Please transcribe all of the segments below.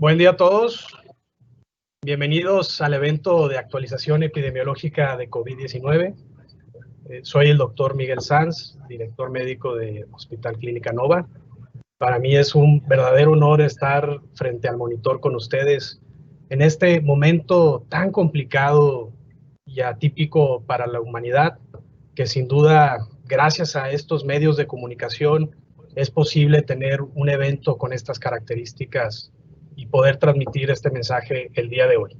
Buen día a todos. Bienvenidos al evento de actualización epidemiológica de COVID-19. Soy el doctor Miguel Sanz, director médico de Hospital Clínica Nova. Para mí es un verdadero honor estar frente al monitor con ustedes en este momento tan complicado y atípico para la humanidad, que sin duda, gracias a estos medios de comunicación, es posible tener un evento con estas características y poder transmitir este mensaje el día de hoy.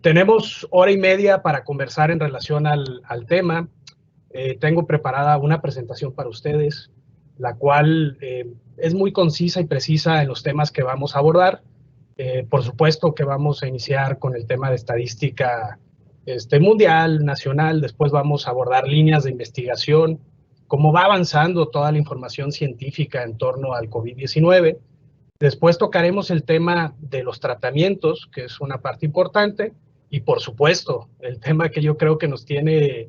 Tenemos hora y media para conversar en relación al tema. Tengo preparada una presentación para ustedes, la cual es muy concisa y precisa en los temas que vamos a abordar. Por supuesto que vamos a iniciar con el tema de estadística mundial, nacional. Después vamos a abordar líneas de investigación, cómo va avanzando toda la información científica en torno al COVID-19. Después tocaremos el tema de los tratamientos, que es una parte importante, y por supuesto, el tema que yo creo que nos tiene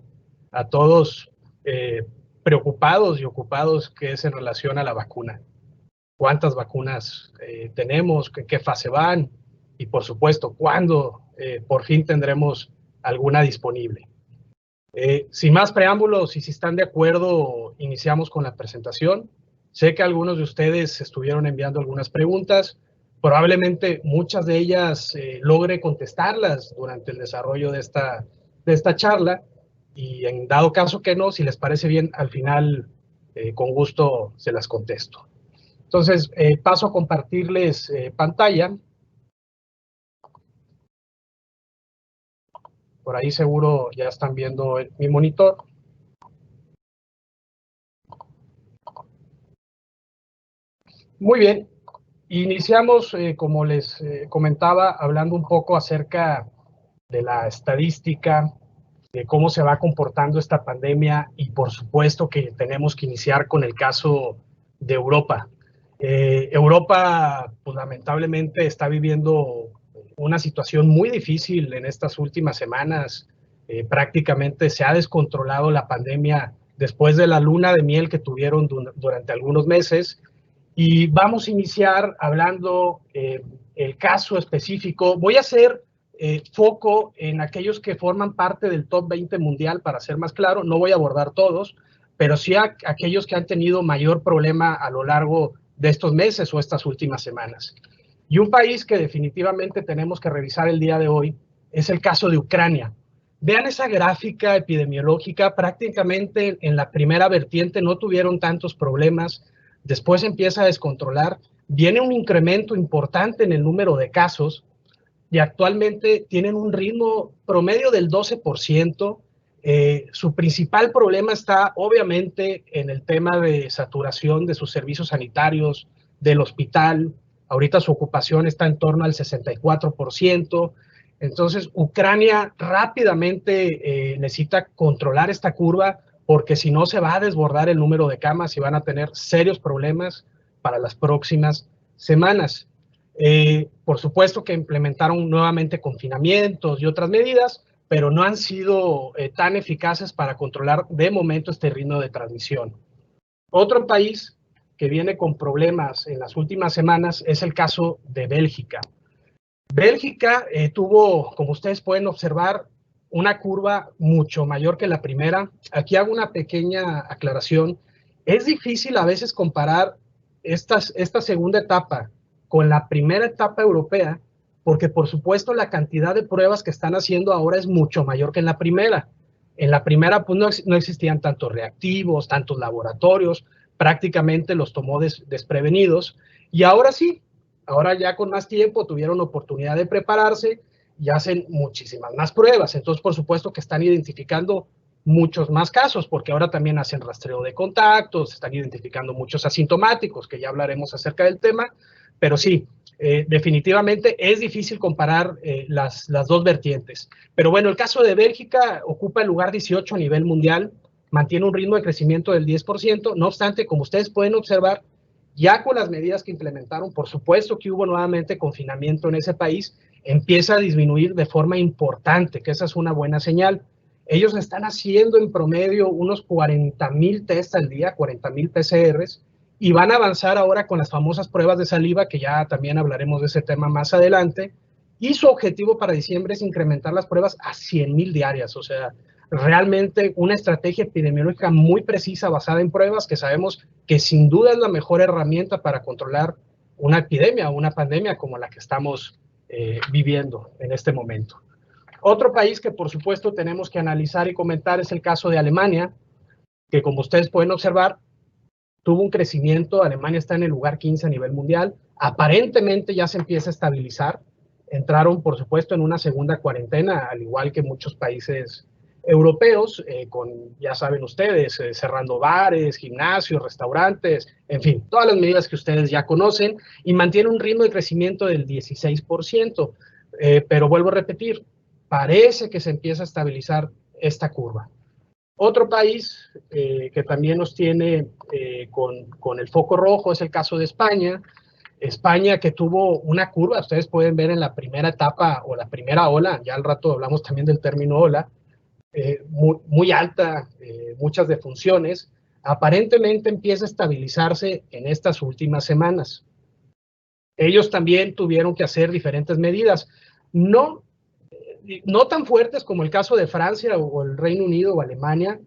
a todos preocupados y ocupados, que es en relación a la vacuna. ¿Cuántas vacunas tenemos? ¿Qué fase van? Y por supuesto, ¿cuándo por fin tendremos alguna disponible? Sin más preámbulos, y si están de acuerdo, iniciamos con la presentación. Sé que algunos de ustedes estuvieron enviando algunas preguntas. Probablemente muchas de ellas logre contestarlas durante el desarrollo de esta charla. Y en dado caso que no, si les parece bien, al final con gusto se las contesto. Entonces, paso a compartirles pantalla. Por ahí seguro ya están viendo mi monitor. Muy bien. Iniciamos, como les comentaba, hablando un poco acerca de la estadística, de cómo se va comportando esta pandemia, y por supuesto que tenemos que iniciar con el caso de Europa. Europa, pues, lamentablemente está viviendo una situación muy difícil en estas últimas semanas. Prácticamente se ha descontrolado la pandemia después de la luna de miel que tuvieron durante algunos meses. Y vamos a iniciar hablando el caso específico. Voy a hacer foco en aquellos que forman parte del top 20 mundial, para ser más claro. No voy a abordar todos, pero sí aquellos que han tenido mayor problema a lo largo de estos meses o estas últimas semanas. Y un país que definitivamente tenemos que revisar el día de hoy es el caso de Ucrania. Vean esa gráfica epidemiológica. Prácticamente en la primera vertiente no tuvieron tantos problemas. Después empieza a descontrolar, viene un incremento importante en el número de casos y actualmente tienen un ritmo promedio del 12%. Su principal problema está obviamente en el tema de saturación de sus servicios sanitarios, del hospital. Ahorita su ocupación está en torno al 64%. Entonces, Ucrania rápidamente necesita controlar esta curva, porque si no se va a desbordar el número de camas y van a tener serios problemas para las próximas semanas. Por supuesto que implementaron nuevamente confinamientos y otras medidas, pero no han sido tan eficaces para controlar de momento este ritmo de transmisión. Otro país que viene con problemas en las últimas semanas es el caso de Bélgica. Bélgica tuvo, como ustedes pueden observar, una curva mucho mayor que la primera. Aquí hago una pequeña aclaración. Es difícil a veces comparar esta segunda etapa con la primera etapa europea, porque por supuesto la cantidad de pruebas que están haciendo ahora es mucho mayor que en la primera. En la primera pues no existían tantos reactivos, tantos laboratorios, prácticamente los tomó desprevenidos, y ahora sí, ahora ya con más tiempo tuvieron oportunidad de prepararse y hacen muchísimas más pruebas. Entonces, por supuesto que están identificando muchos más casos, porque ahora también hacen rastreo de contactos, están identificando muchos asintomáticos, que ya hablaremos acerca del tema, pero sí, definitivamente es difícil comparar las dos vertientes. Pero bueno, el caso de Bélgica ocupa el lugar 18 a nivel mundial, mantiene un ritmo de crecimiento del 10%, no obstante, como ustedes pueden observar, ya con las medidas que implementaron, por supuesto que hubo nuevamente confinamiento en ese país, empieza a disminuir de forma importante, que esa es una buena señal. Ellos están haciendo en promedio unos 40,000 test al día, 40,000 PCRs, y van a avanzar ahora con las famosas pruebas de saliva, que ya también hablaremos de ese tema más adelante, y su objetivo para diciembre es incrementar las pruebas a 100,000 diarias, o sea, realmente una estrategia epidemiológica muy precisa basada en pruebas que sabemos que sin duda es la mejor herramienta para controlar una epidemia o una pandemia como la que estamos viviendo en este momento. Otro país que por supuesto tenemos que analizar y comentar es el caso de Alemania, que como ustedes pueden observar, tuvo un crecimiento. Alemania está en el lugar 15 a nivel mundial, aparentemente ya se empieza a estabilizar. Entraron por supuesto en una segunda cuarentena, al igual que muchos países europeos, con, ya saben ustedes, cerrando bares, gimnasios, restaurantes, en fin, todas las medidas que ustedes ya conocen, y mantiene un ritmo de crecimiento del 16%, pero vuelvo a repetir, parece que se empieza a estabilizar esta curva. Otro país que también nos tiene con el foco rojo es el caso de España. España, que tuvo una curva, ustedes pueden ver en la primera etapa o la primera ola, ya al rato hablamos también del término ola, muy alta, muchas defunciones, aparentemente empieza a estabilizarse en estas últimas semanas. Ellos también tuvieron que hacer diferentes medidas, no tan fuertes como el caso de Francia o el Reino Unido o Alemania.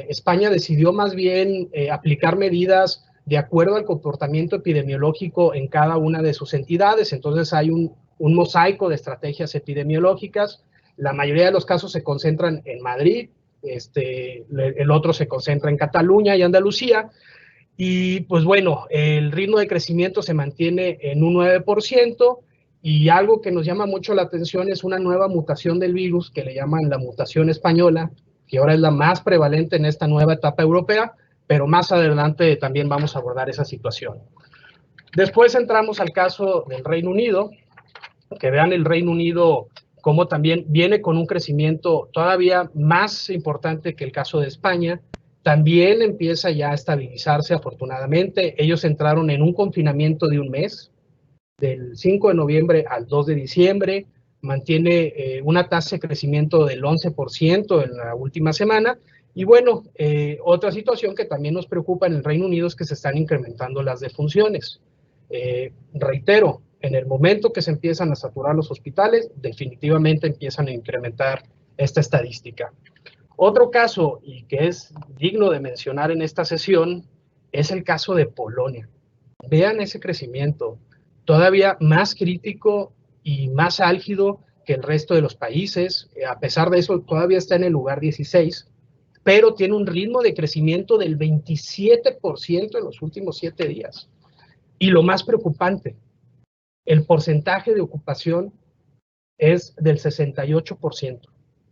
España decidió más bien aplicar medidas de acuerdo al comportamiento epidemiológico en cada una de sus entidades. Entonces hay un mosaico de estrategias epidemiológicas. La mayoría de los casos se concentran en Madrid, el otro se concentra en Cataluña y Andalucía. Y pues bueno, el ritmo de crecimiento se mantiene en un 9%. Y algo que nos llama mucho la atención es una nueva mutación del virus que le llaman la mutación española, que ahora es la más prevalente en esta nueva etapa europea, pero más adelante también vamos a abordar esa situación. Después entramos al caso del Reino Unido, que vean el Reino Unido como también viene con un crecimiento todavía más importante que el caso de España. También empieza ya a estabilizarse afortunadamente. Ellos entraron en un confinamiento de un mes, del 5 de noviembre al 2 de diciembre, mantiene una tasa de crecimiento del 11% en la última semana. Y bueno, otra situación que también nos preocupa en el Reino Unido es que se están incrementando las defunciones. Reitero, en el momento que se empiezan a saturar los hospitales, definitivamente empiezan a incrementar esta estadística. Otro caso, y que es digno de mencionar en esta sesión, es el caso de Polonia. Vean ese crecimiento, todavía más crítico y más álgido que el resto de los países. A pesar de eso, todavía está en el lugar 16, pero tiene un ritmo de crecimiento del 27% en los últimos 7 días. Y lo más preocupante, el porcentaje de ocupación es del 68%.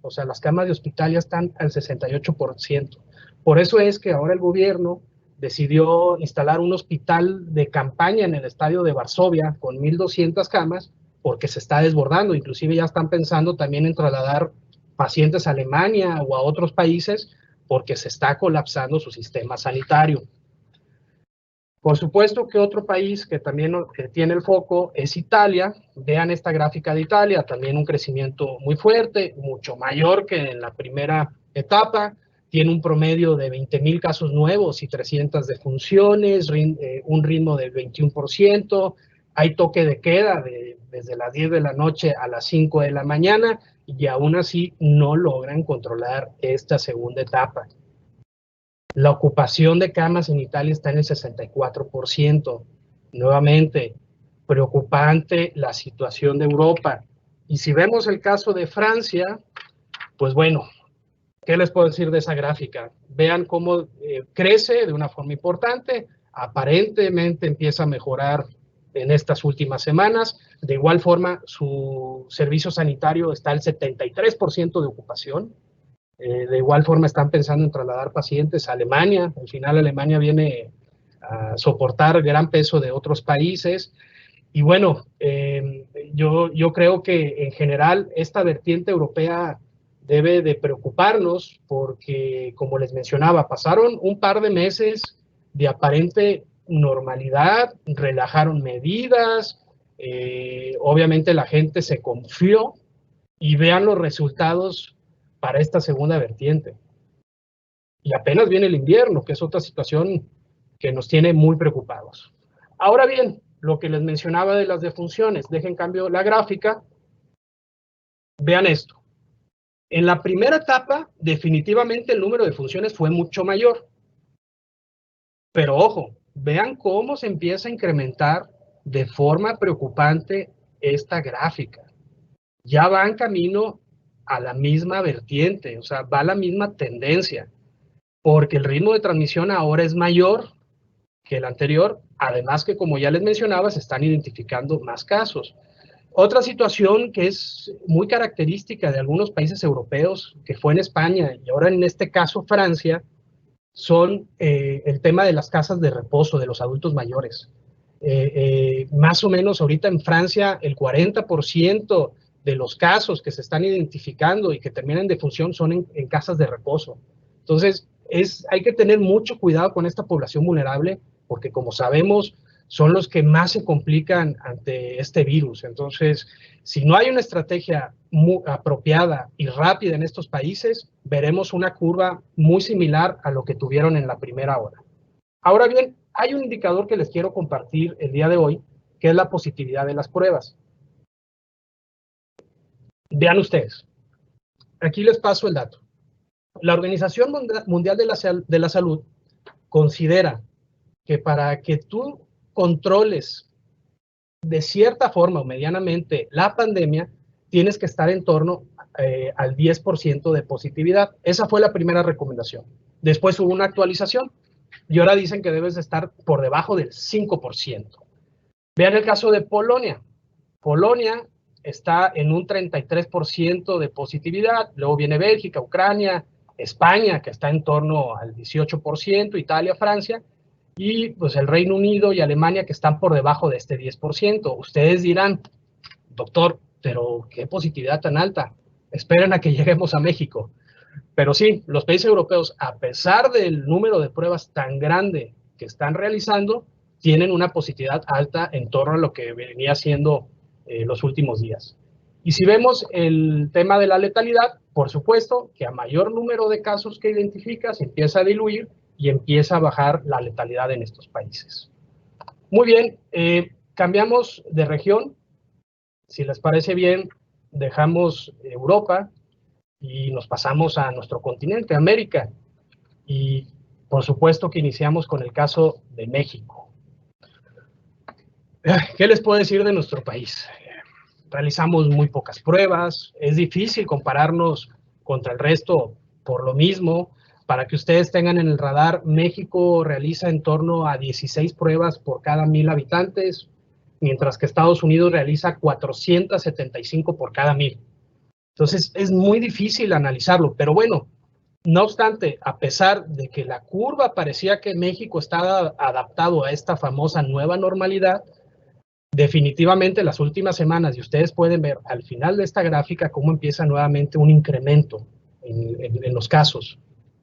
O sea, las camas de hospital ya están al 68%. Por eso es que ahora el gobierno decidió instalar un hospital de campaña en el estadio de Varsovia con 1,200 camas, porque se está desbordando. Inclusive ya están pensando también en trasladar pacientes a Alemania o a otros países porque se está colapsando su sistema sanitario. Por supuesto que otro país que también tiene el foco es Italia. Vean esta gráfica de Italia, también un crecimiento muy fuerte, mucho mayor que en la primera etapa. Tiene un promedio de 20,000 casos nuevos y 300 defunciones, un ritmo del 21%. Hay toque de queda desde las 10 de la noche a las 5 de la mañana y aún así no logran controlar esta segunda etapa. La ocupación de camas en Italia está en el 64%. Nuevamente, preocupante la situación de Europa. Y si vemos el caso de Francia, pues bueno, ¿qué les puedo decir de esa gráfica? Vean cómo crece de una forma importante, aparentemente empieza a mejorar en estas últimas semanas. De igual forma, su servicio sanitario está al 73% de ocupación. De igual forma están pensando en trasladar pacientes a Alemania. Al final Alemania viene a soportar gran peso de otros países. Y bueno, yo creo que en general esta vertiente europea debe de preocuparnos porque, como les mencionaba, pasaron un par de meses de aparente normalidad, relajaron medidas, obviamente la gente se confió y vean los resultados para esta segunda vertiente. Y apenas viene el invierno, que es otra situación que nos tiene muy preocupados. Ahora bien, lo que les mencionaba de las defunciones, dejen cambio la gráfica, vean esto. En la primera etapa, definitivamente el número de funciones fue mucho mayor. Pero ojo, vean cómo se empieza a incrementar de forma preocupante esta gráfica. Ya va en camino a la misma vertiente, o sea, va a la misma tendencia, porque el ritmo de transmisión ahora es mayor que el anterior, además que, como ya les mencionaba, se están identificando más casos. Otra situación que es muy característica de algunos países europeos, que fue en España y ahora en este caso Francia, son el tema de las casas de reposo de los adultos mayores. Más o menos ahorita en Francia el 40% de los casos que se están identificando y que terminan en defunción son en casas de reposo. Entonces, hay que tener mucho cuidado con esta población vulnerable porque, como sabemos, son los que más se complican ante este virus. Entonces, si no hay una estrategia muy apropiada y rápida en estos países, veremos una curva muy similar a lo que tuvieron en la primera ola. Ahora bien, hay un indicador que les quiero compartir el día de hoy, que es la positividad de las pruebas. Vean ustedes, aquí les paso el dato. La Organización Mundial de la Salud considera que para que tú controles de cierta forma o medianamente la pandemia, tienes que estar en torno al 10% de positividad. Esa fue la primera recomendación. Después hubo una actualización y ahora dicen que debes de estar por debajo del 5%. Vean el caso de Polonia. Polonia está en un 33% de positividad, luego viene Bélgica, Ucrania, España, que está en torno al 18%, Italia, Francia, y pues el Reino Unido y Alemania, que están por debajo de este 10%. Ustedes dirán, doctor, pero qué positividad tan alta, esperen a que lleguemos a México. Pero sí, los países europeos, a pesar del número de pruebas tan grande que están realizando, tienen una positividad alta en torno a lo que venía siendo los últimos días. Y si vemos el tema de la letalidad, por supuesto que a mayor número de casos que identifica, se empieza a diluir y empieza a bajar la letalidad en estos países. Muy bien, cambiamos de región. Si les parece bien, dejamos Europa y nos pasamos a nuestro continente, América. Y por supuesto que iniciamos con el caso de México. ¿Qué les puedo decir de nuestro país? Realizamos muy pocas pruebas, es difícil compararnos contra el resto por lo mismo. Para que ustedes tengan en el radar, México realiza en torno a 16 pruebas por cada 1,000 habitantes, mientras que Estados Unidos realiza 475 por cada 1,000. Entonces, es muy difícil analizarlo, pero bueno, no obstante, a pesar de que la curva parecía que México estaba adaptado a esta famosa nueva normalidad, definitivamente las últimas semanas, y ustedes pueden ver al final de esta gráfica cómo empieza nuevamente un incremento en los casos.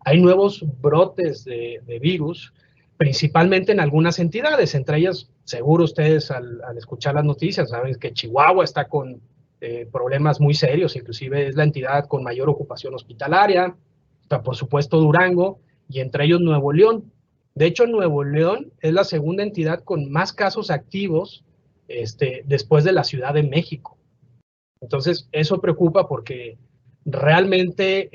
Hay nuevos brotes de virus, principalmente en algunas entidades, entre ellas, seguro ustedes al escuchar las noticias, saben que Chihuahua está con problemas muy serios, inclusive es la entidad con mayor ocupación hospitalaria, está por supuesto Durango, y entre ellos Nuevo León. De hecho, Nuevo León es la segunda entidad con más casos activos después de la Ciudad de México. Entonces, eso preocupa porque realmente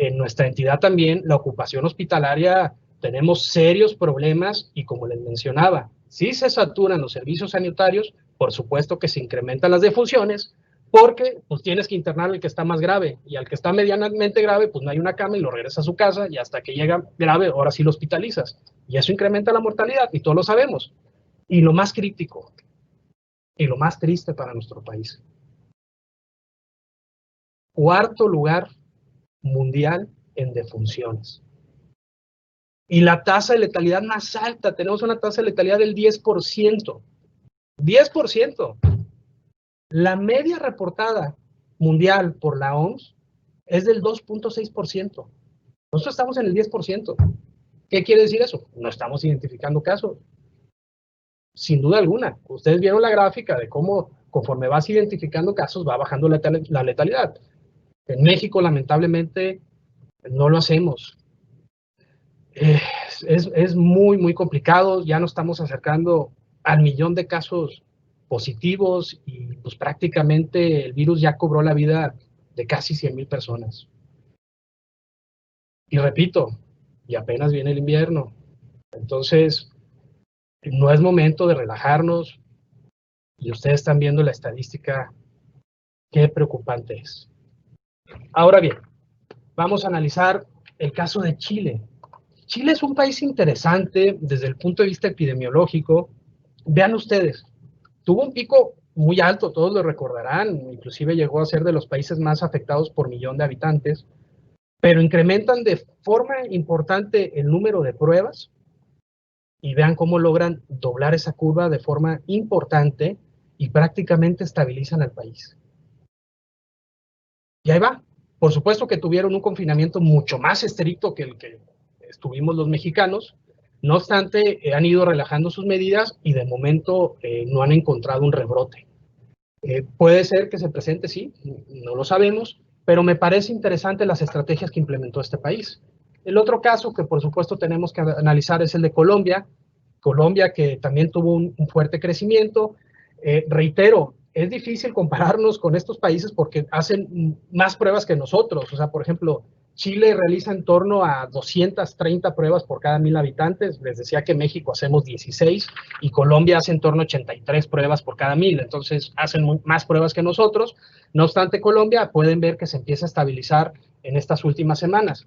en nuestra entidad también la ocupación hospitalaria tenemos serios problemas y, como les mencionaba, si se saturan los servicios sanitarios, por supuesto que se incrementan las defunciones porque pues tienes que internar al que está más grave y al que está medianamente grave pues no hay una cama y lo regresas a su casa y hasta que llega grave ahora sí lo hospitalizas y eso incrementa la mortalidad y todos lo sabemos. Y lo más crítico y lo más triste para nuestro país, cuarto lugar mundial en defunciones. Y la tasa de letalidad más alta, tenemos una tasa de letalidad del 10%. 10%. La media reportada mundial por la OMS es del 2.6%. Nosotros estamos en el 10%. ¿Qué quiere decir eso? No estamos identificando casos. Sin duda alguna. Ustedes vieron la gráfica de cómo conforme vas identificando casos va bajando la letalidad. En México, lamentablemente, no lo hacemos. es muy, muy complicado. Ya nos estamos acercando al 1,000,000 de casos positivos y pues prácticamente el virus ya cobró la vida de casi 100,000 personas. Y repito, y apenas viene el invierno. Entonces, no es momento de relajarnos y ustedes están viendo la estadística, qué preocupante es. Ahora bien, vamos a analizar el caso de Chile. Chile es un país interesante desde el punto de vista epidemiológico. Vean ustedes, tuvo un pico muy alto, todos lo recordarán, inclusive llegó a ser de los países más afectados por millón de habitantes, pero incrementan de forma importante el número de pruebas y vean cómo logran doblar esa curva de forma importante y prácticamente estabilizan al país. Y ahí va. Por supuesto que tuvieron un confinamiento mucho más estricto que el que estuvimos los mexicanos. No obstante, han ido relajando sus medidas y de momento no han encontrado un rebrote. Puede ser que se presente, sí, no lo sabemos, pero me parece interesante las estrategias que implementó este país. El otro caso que por supuesto tenemos que analizar es el de Colombia. Colombia que también tuvo un fuerte crecimiento. Reitero, es difícil compararnos con estos países porque hacen más pruebas que nosotros. O sea, por ejemplo, Chile realiza en torno a 230 pruebas por cada 1,000 habitantes. Les decía que México hacemos 16 y Colombia hace en torno a 83 pruebas por cada 1,000. Entonces, hacen más pruebas que nosotros. No obstante, Colombia pueden ver que se empieza a estabilizar en estas últimas semanas.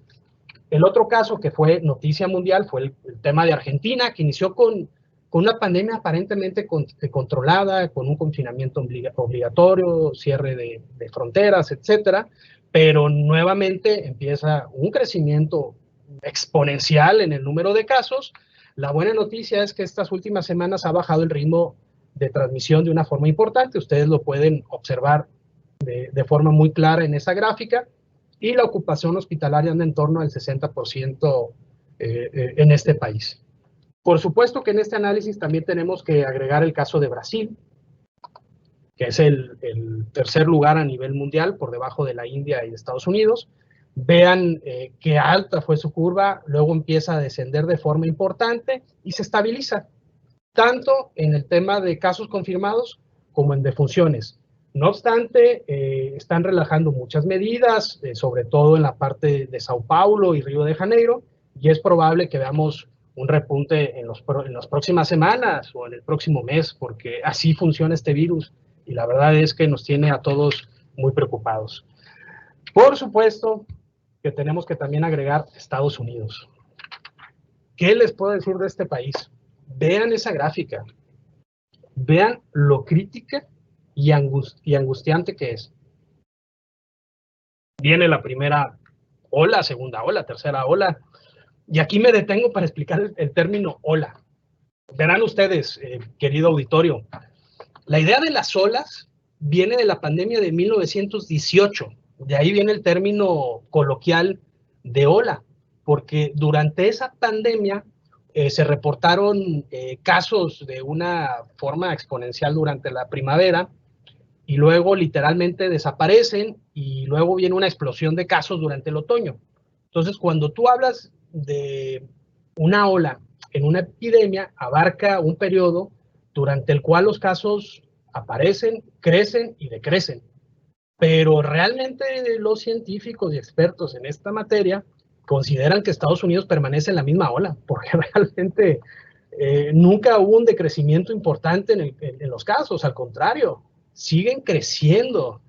El otro caso que fue noticia mundial fue el tema de Argentina, que inició con una pandemia aparentemente controlada, con un confinamiento obligatorio, cierre de fronteras, etcétera, pero nuevamente empieza un crecimiento exponencial en el número de casos. La buena noticia es que estas últimas semanas ha bajado el ritmo de transmisión de una forma importante. Ustedes lo pueden observar de forma muy clara en esa gráfica. Y la ocupación hospitalaria anda en torno al 60% en este país. Por supuesto que en este análisis también tenemos que agregar el caso de Brasil, que es el tercer lugar a nivel mundial, por debajo de la India y de Estados Unidos. Vean qué alta fue su curva, luego empieza a descender de forma importante y se estabiliza, tanto en el tema de casos confirmados como en defunciones. No obstante, están relajando muchas medidas, sobre todo en la parte de Sao Paulo y Río de Janeiro, y es probable que veamos un repunte en las próximas semanas o en el próximo mes, porque así funciona este virus, y la verdad es que nos tiene a todos muy preocupados. Por supuesto que tenemos que también agregar Estados Unidos. ¿Qué les puedo decir de este país? Vean esa gráfica, vean lo crítica y angustiante que es. Viene la primera ola, segunda ola, tercera ola, y aquí me detengo para explicar el término ola. Verán ustedes, querido auditorio, la idea de las olas viene de la pandemia de 1918, de ahí viene el término coloquial de ola, porque durante esa pandemia se reportaron casos de una forma exponencial durante la primavera y luego literalmente desaparecen y luego viene una explosión de casos durante el otoño. Entonces, cuando tú hablas de una ola en una epidemia, abarca un periodo durante el cual los casos aparecen, crecen y decrecen. Pero realmente los científicos y expertos en esta materia consideran que Estados Unidos permanece en la misma ola, porque realmente nunca hubo un decrecimiento importante en los casos, al contrario, siguen creciendo.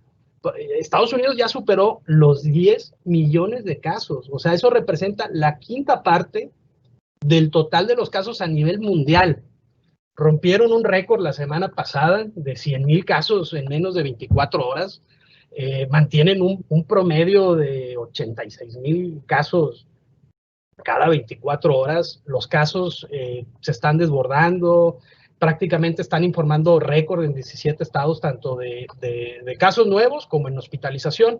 Estados Unidos ya superó los 10 millones de casos, o sea, eso representa la quinta parte del total de los casos a nivel mundial. Rompieron un récord la semana pasada de 100,000 casos en menos de 24 horas. Mantienen un promedio de 86,000 casos cada 24 horas. Los casos se están desbordando, prácticamente están informando récord en 17 estados, tanto de casos nuevos como en hospitalización.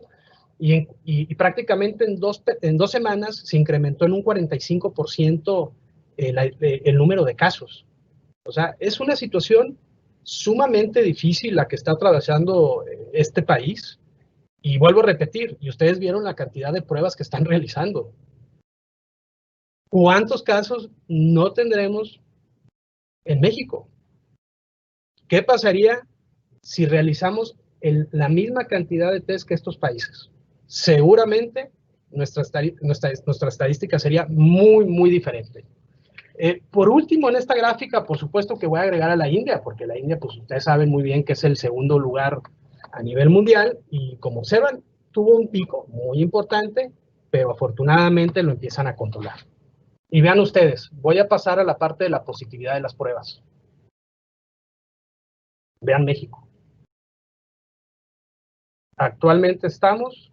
Y prácticamente en dos semanas se incrementó en un 45% el número de casos. O sea, es una situación sumamente difícil la que está atravesando este país. Y vuelvo a repetir, y ustedes vieron la cantidad de pruebas que están realizando. ¿Cuántos casos no tendremos en México? ¿Qué pasaría si realizamos la misma cantidad de test que estos países? Seguramente nuestra estadística sería muy, muy diferente. Por último, en esta gráfica, por supuesto que voy a agregar a la India, porque la India, pues ustedes saben muy bien que es el segundo lugar a nivel mundial, y como observan, tuvo un pico muy importante, pero afortunadamente lo empiezan a controlar. Y vean ustedes, voy a pasar a la parte de la positividad de las pruebas. Vean México. Actualmente estamos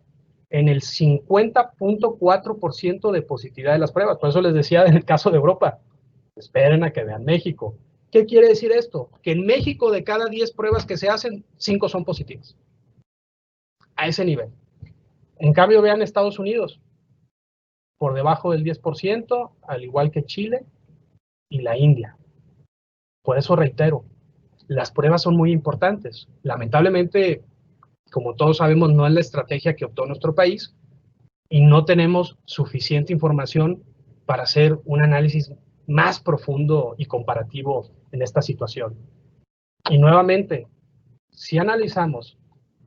en el 50.4% de positividad de las pruebas. Por eso les decía en el caso de Europa, esperen a que vean México. ¿Qué quiere decir esto? Que en México de cada 10 pruebas que se hacen, 5 son positivas. A ese nivel. En cambio, vean Estados Unidos, por debajo del 10%, al igual que Chile y la India. Por eso reitero, las pruebas son muy importantes. Lamentablemente, como todos sabemos, no es la estrategia que optó nuestro país y no tenemos suficiente información para hacer un análisis más profundo y comparativo en esta situación. Y nuevamente, si analizamos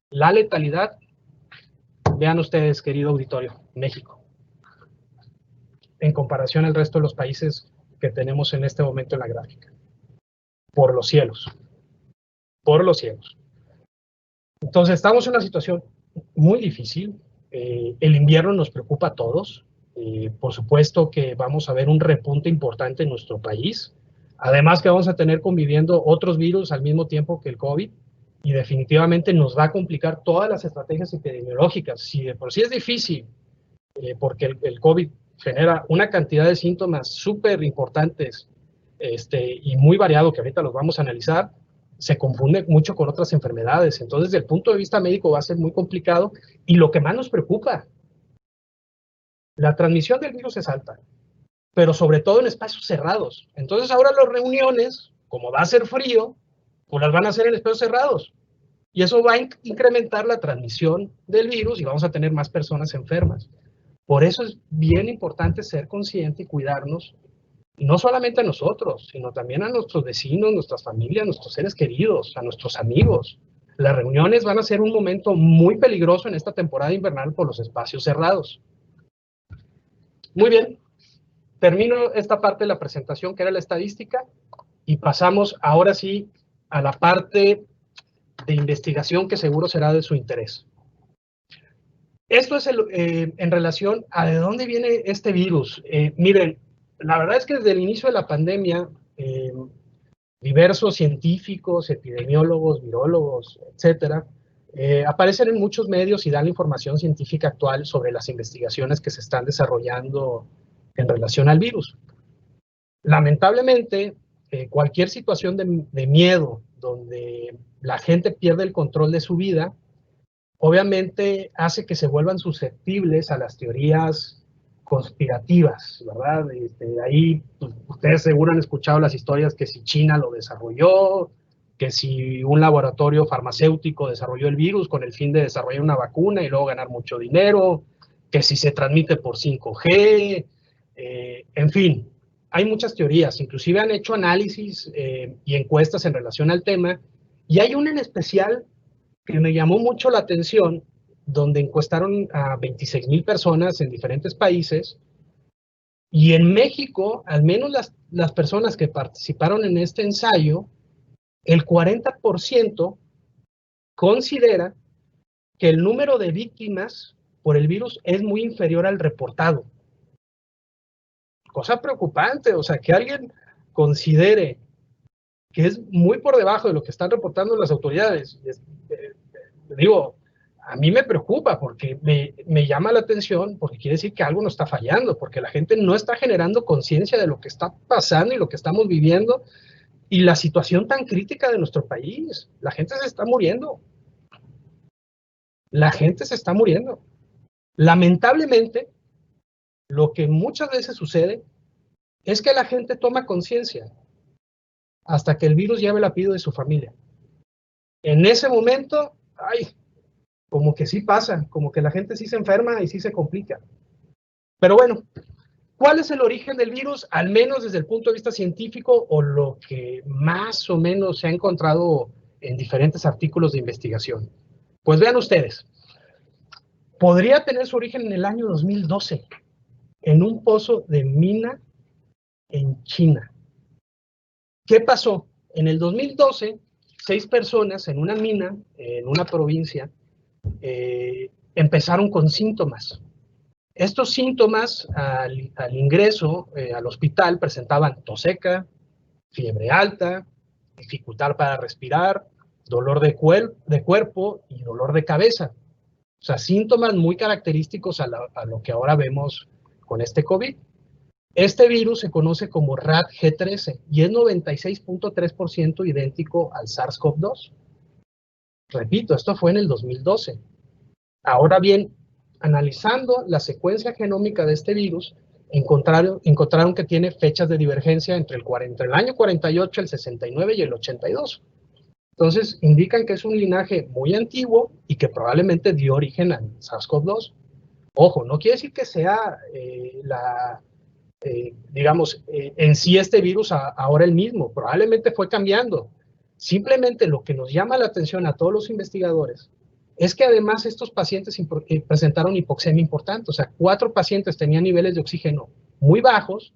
la letalidad, vean ustedes, querido auditorio, México, en comparación al resto de los países que tenemos en este momento en la gráfica. Por los cielos. Por los cielos. Entonces, estamos en una situación muy difícil. El invierno nos preocupa a todos. Por supuesto que vamos a ver un repunte importante en nuestro país. Además que vamos a tener conviviendo otros virus al mismo tiempo que el COVID. Y definitivamente nos va a complicar todas las estrategias epidemiológicas. Si de por sí es difícil, porque el COVID genera una cantidad de síntomas súper importantes y muy variado, que ahorita los vamos a analizar, se confunde mucho con otras enfermedades. Entonces, desde el punto de vista médico va a ser muy complicado. Y lo que más nos preocupa, la transmisión del virus es alta, pero sobre todo en espacios cerrados. Entonces, ahora las reuniones, como va a ser frío, pues las van a hacer en espacios cerrados. Y eso va a incrementar la transmisión del virus y vamos a tener más personas enfermas. Por eso es bien importante ser consciente y cuidarnos, no solamente a nosotros, sino también a nuestros vecinos, nuestras familias, nuestros seres queridos, a nuestros amigos. Las reuniones van a ser un momento muy peligroso en esta temporada invernal por los espacios cerrados. Muy bien, termino esta parte de la presentación que era la estadística y pasamos ahora sí a la parte de investigación que seguro será de su interés. Esto es en relación a de dónde viene este virus. Miren, la verdad es que desde el inicio de la pandemia, diversos científicos, epidemiólogos, virólogos, etcétera, aparecen en muchos medios y dan la información científica actual sobre las investigaciones que se están desarrollando en relación al virus. Lamentablemente, cualquier situación de miedo donde la gente pierde el control de su vida, obviamente hace que se vuelvan susceptibles a las teorías conspirativas, ¿verdad? Ahí pues, ustedes seguro han escuchado las historias que si China lo desarrolló, que si un laboratorio farmacéutico desarrolló el virus con el fin de desarrollar una vacuna y luego ganar mucho dinero, que si se transmite por 5G, en fin, hay muchas teorías, inclusive han hecho análisis y encuestas en relación al tema, y hay una en especial que me llamó mucho la atención, donde encuestaron a 26,000 personas en diferentes países, y en México, al menos las personas que participaron en este ensayo, el 40% considera que el número de víctimas por el virus es muy inferior al reportado. Cosa preocupante, o sea, que alguien considere que es muy por debajo de lo que están reportando las autoridades. Digo, a mí me preocupa porque me llama la atención, porque quiere decir que algo no está fallando, porque la gente no está generando conciencia de lo que está pasando y lo que estamos viviendo y la situación tan crítica de nuestro país. La gente se está muriendo. La gente se está muriendo. Lamentablemente, lo que muchas veces sucede es que la gente toma conciencia hasta que el virus lleve el apellido de su familia. En ese momento, ay, como que sí pasa, como que la gente sí se enferma y sí se complica. Pero bueno, ¿Cuál es el origen del virus? Al menos desde el punto de vista científico, o lo que más o menos se ha encontrado en diferentes artículos de investigación. Pues vean ustedes, podría tener su origen en el año 2012, en un pozo de mina en China. ¿Qué pasó? En el 2012, 6 personas en una mina, en una provincia, empezaron con síntomas. Estos síntomas al ingreso al hospital presentaban tos seca, fiebre alta, dificultad para respirar, dolor de cuerpo y dolor de cabeza. O sea, síntomas muy característicos a lo que ahora vemos con este COVID. Este virus se conoce como RAT-G13 y es 96.3% idéntico al SARS-CoV-2. Repito, esto fue en el 2012. Ahora bien, analizando la secuencia genómica de este virus, encontraron que tiene fechas de divergencia entre el año 48, el 69 y el 82. Entonces, indican que es un linaje muy antiguo y que probablemente dio origen al SARS-CoV-2. Ojo, no quiere decir que sea en sí este virus ahora el mismo. Probablemente fue cambiando. Simplemente lo que nos llama la atención a todos los investigadores es que además estos pacientes presentaron hipoxemia importante. O sea, 4 pacientes tenían niveles de oxígeno muy bajos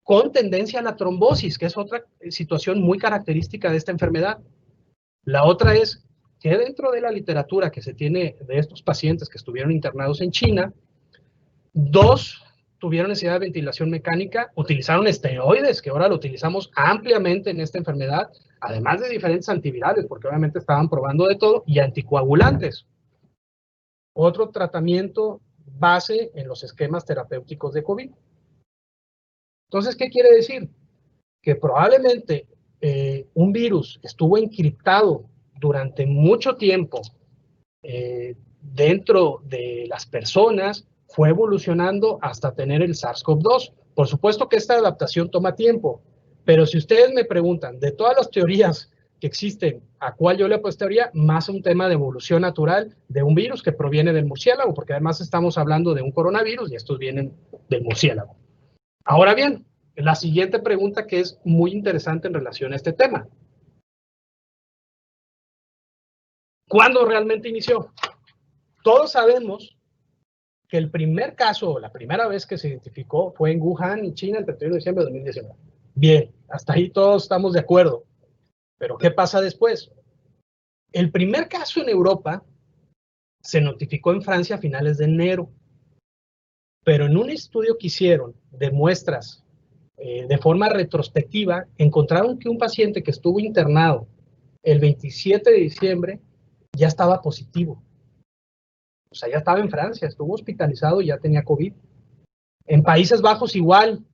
con tendencia a la trombosis, que es otra situación muy característica de esta enfermedad. La otra es que dentro de la literatura que se tiene de estos pacientes que estuvieron internados en China, 2 tuvieron necesidad de ventilación mecánica, utilizaron esteroides, que ahora lo utilizamos ampliamente en esta enfermedad, además de diferentes antivirales, porque obviamente estaban probando de todo, y anticoagulantes. Otro tratamiento base en los esquemas terapéuticos de COVID. Entonces, ¿qué quiere decir? Que probablemente un virus estuvo encriptado durante mucho tiempo dentro de las personas, fue evolucionando hasta tener el SARS-CoV-2. Por supuesto que esta adaptación toma tiempo, pero si ustedes me preguntan, de todas las teorías que existen, ¿a cuál yo le he puesto teoría? Más un tema de evolución natural de un virus que proviene del murciélago, porque además estamos hablando de un coronavirus y estos vienen del murciélago. Ahora bien, la siguiente pregunta que es muy interesante en relación a este tema. ¿Cuándo realmente inició? Todos sabemos que el primer caso, la primera vez que se identificó fue en Wuhan, en China, el 31 de diciembre de 2019. Bien, hasta ahí todos estamos de acuerdo. Pero ¿qué pasa después? El primer caso en Europa se notificó en Francia a finales de enero. Pero en un estudio que hicieron de muestras de forma retrospectiva, encontraron que un paciente que estuvo internado el 27 de diciembre ya estaba positivo. O sea, ya estaba en Francia, estuvo hospitalizado y ya tenía COVID. En Países Bajos igual,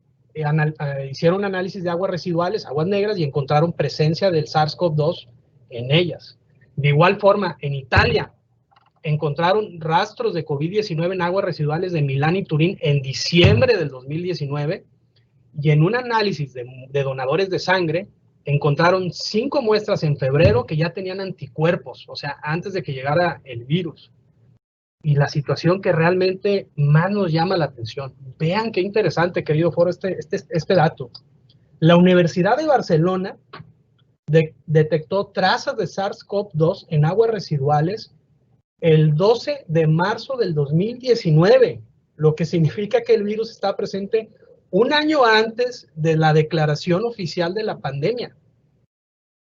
hicieron análisis de aguas residuales, aguas negras, y encontraron presencia del SARS-CoV-2 en ellas. De igual forma, en Italia, encontraron rastros de COVID-19 en aguas residuales de Milán y Turín en diciembre del 2019, y en un análisis de donadores de sangre, encontraron 5 muestras en febrero que ya tenían anticuerpos, o sea, antes de que llegara el virus. Y la situación que realmente más nos llama la atención, vean qué interesante, querido Foro, este dato. La Universidad de Barcelona detectó trazas de SARS-CoV-2 en aguas residuales el 12 de marzo del 2019, lo que significa que el virus está presente un año antes de la declaración oficial de la pandemia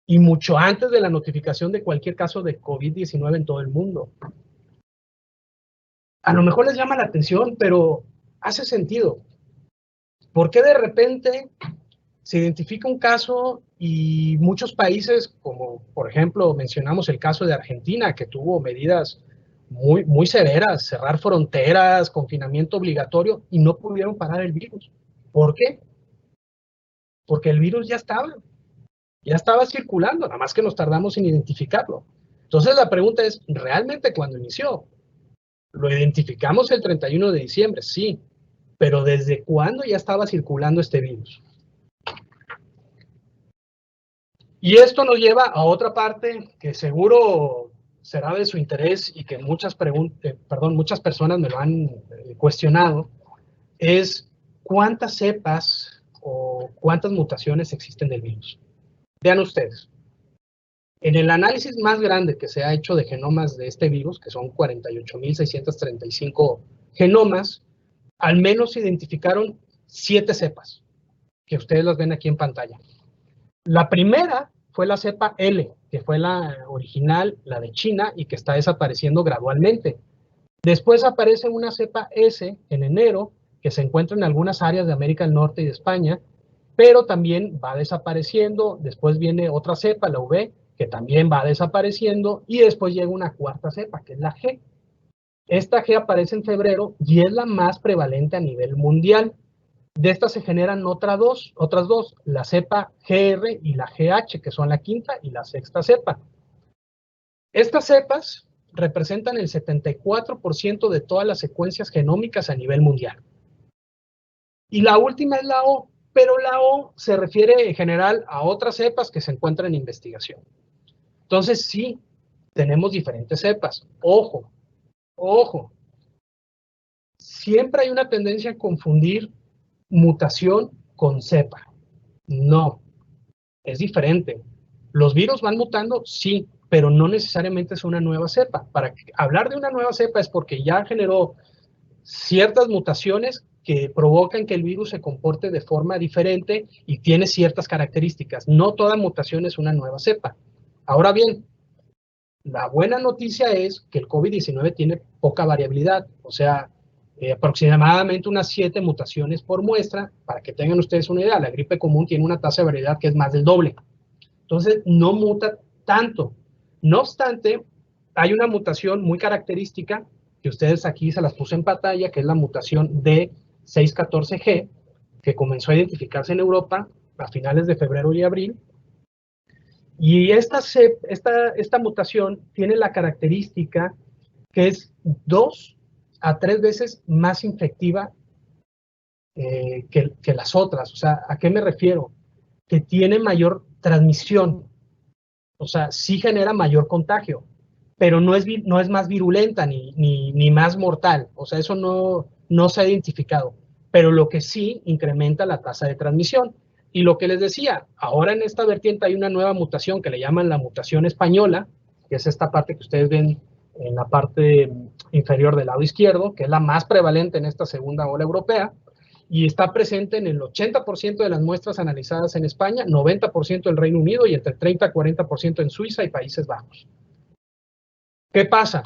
y mucho antes de la notificación de cualquier caso de COVID-19 en todo el mundo. A lo mejor les llama la atención, pero hace sentido. ¿Por qué de repente se identifica un caso y muchos países, como por ejemplo mencionamos el caso de Argentina, que tuvo medidas muy, muy severas, cerrar fronteras, confinamiento obligatorio, y no pudieron parar el virus? ¿Por qué? Porque el virus ya estaba circulando, nada más que nos tardamos en identificarlo. Entonces la pregunta es, ¿realmente cuándo inició? Lo identificamos el 31 de diciembre, sí, pero ¿desde cuándo ya estaba circulando este virus? Y esto nos lleva a otra parte que seguro será de su interés y que muchas personas me lo han cuestionado, es cuántas cepas o cuántas mutaciones existen del virus. Vean ustedes, en el análisis más grande que se ha hecho de genomas de este virus, que son 48.635 genomas, al menos se identificaron 7 cepas, que ustedes las ven aquí en pantalla. La primera fue la cepa L, que fue la original, la de China, y que está desapareciendo gradualmente. Después aparece una cepa S en enero, que se encuentra en algunas áreas de América del Norte y de España, pero también va desapareciendo. Después viene otra cepa, la V, que también va desapareciendo, y después llega una cuarta cepa, que es la G. Esta G aparece en febrero y es la más prevalente a nivel mundial. De estas se generan otras dos, la cepa GR y la GH, que son la quinta y la sexta cepa. Estas cepas representan el 74% de todas las secuencias genómicas a nivel mundial. Y la última es la O, pero la O se refiere en general a otras cepas que se encuentran en investigación. Entonces, sí, tenemos diferentes cepas. Ojo, ojo. Siempre hay una tendencia a confundir mutación con cepa. No, es diferente. ¿Los virus van mutando? Sí, pero no necesariamente es una nueva cepa. Para hablar de una nueva cepa es porque ya generó ciertas mutaciones que provocan que el virus se comporte de forma diferente y tiene ciertas características. No toda mutación es una nueva cepa. Ahora bien, la buena noticia es que el COVID-19 tiene poca variabilidad, o sea, aproximadamente unas 7 mutaciones por muestra. Para que tengan ustedes una idea, la gripe común tiene una tasa de variabilidad que es más del doble. Entonces, no muta tanto. No obstante, hay una mutación muy característica, que ustedes aquí se las puse en pantalla, que es la mutación D614G, que comenzó a identificarse en Europa a finales de febrero y abril. Y esta mutación tiene la característica que es 2 a 3 veces más infectiva que las otras. O sea, ¿a qué me refiero? Que tiene mayor transmisión. O sea, sí genera mayor contagio, pero no es más virulenta ni más mortal. O sea, eso no se ha identificado. Pero lo que sí incrementa la tasa de transmisión. Y lo que les decía, ahora en esta vertiente hay una nueva mutación que le llaman la mutación española, que es esta parte que ustedes ven en la parte inferior del lado izquierdo, que es la más prevalente en esta segunda ola europea, y está presente en el 80% de las muestras analizadas en España, 90% en Reino Unido y entre 30 y 40% en Suiza y Países Bajos. ¿Qué pasa?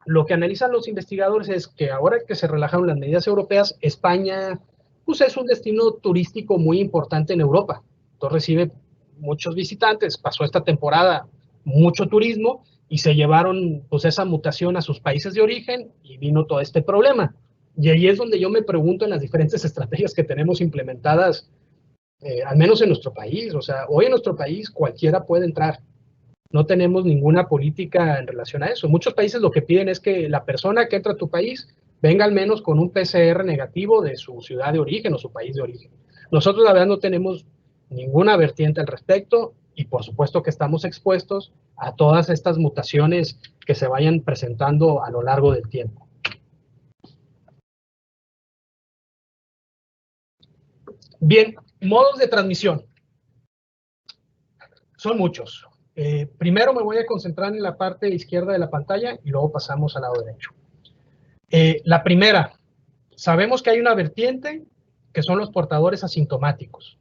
Lo que analizan los investigadores es que ahora que se relajaron las medidas europeas, España pues es un destino turístico muy importante en Europa. Entonces recibe muchos visitantes, pasó esta temporada mucho turismo y se llevaron pues esa mutación a sus países de origen y vino todo este problema. Y ahí es donde yo me pregunto en las diferentes estrategias que tenemos implementadas, al menos en nuestro país. O sea, hoy en nuestro país cualquiera puede entrar. No tenemos ninguna política en relación a eso. Muchos países lo que piden es que la persona que entra a tu país venga al menos con un PCR negativo de su ciudad de origen o su país de origen. Nosotros, la verdad, no tenemos ninguna vertiente al respecto y por supuesto que estamos expuestos a todas estas mutaciones que se vayan presentando a lo largo del tiempo. Bien, modos de transmisión. Son muchos. Primero me voy a concentrar en la parte izquierda de la pantalla y luego pasamos al lado derecho. La primera, sabemos que hay una vertiente que son los portadores asintomáticos.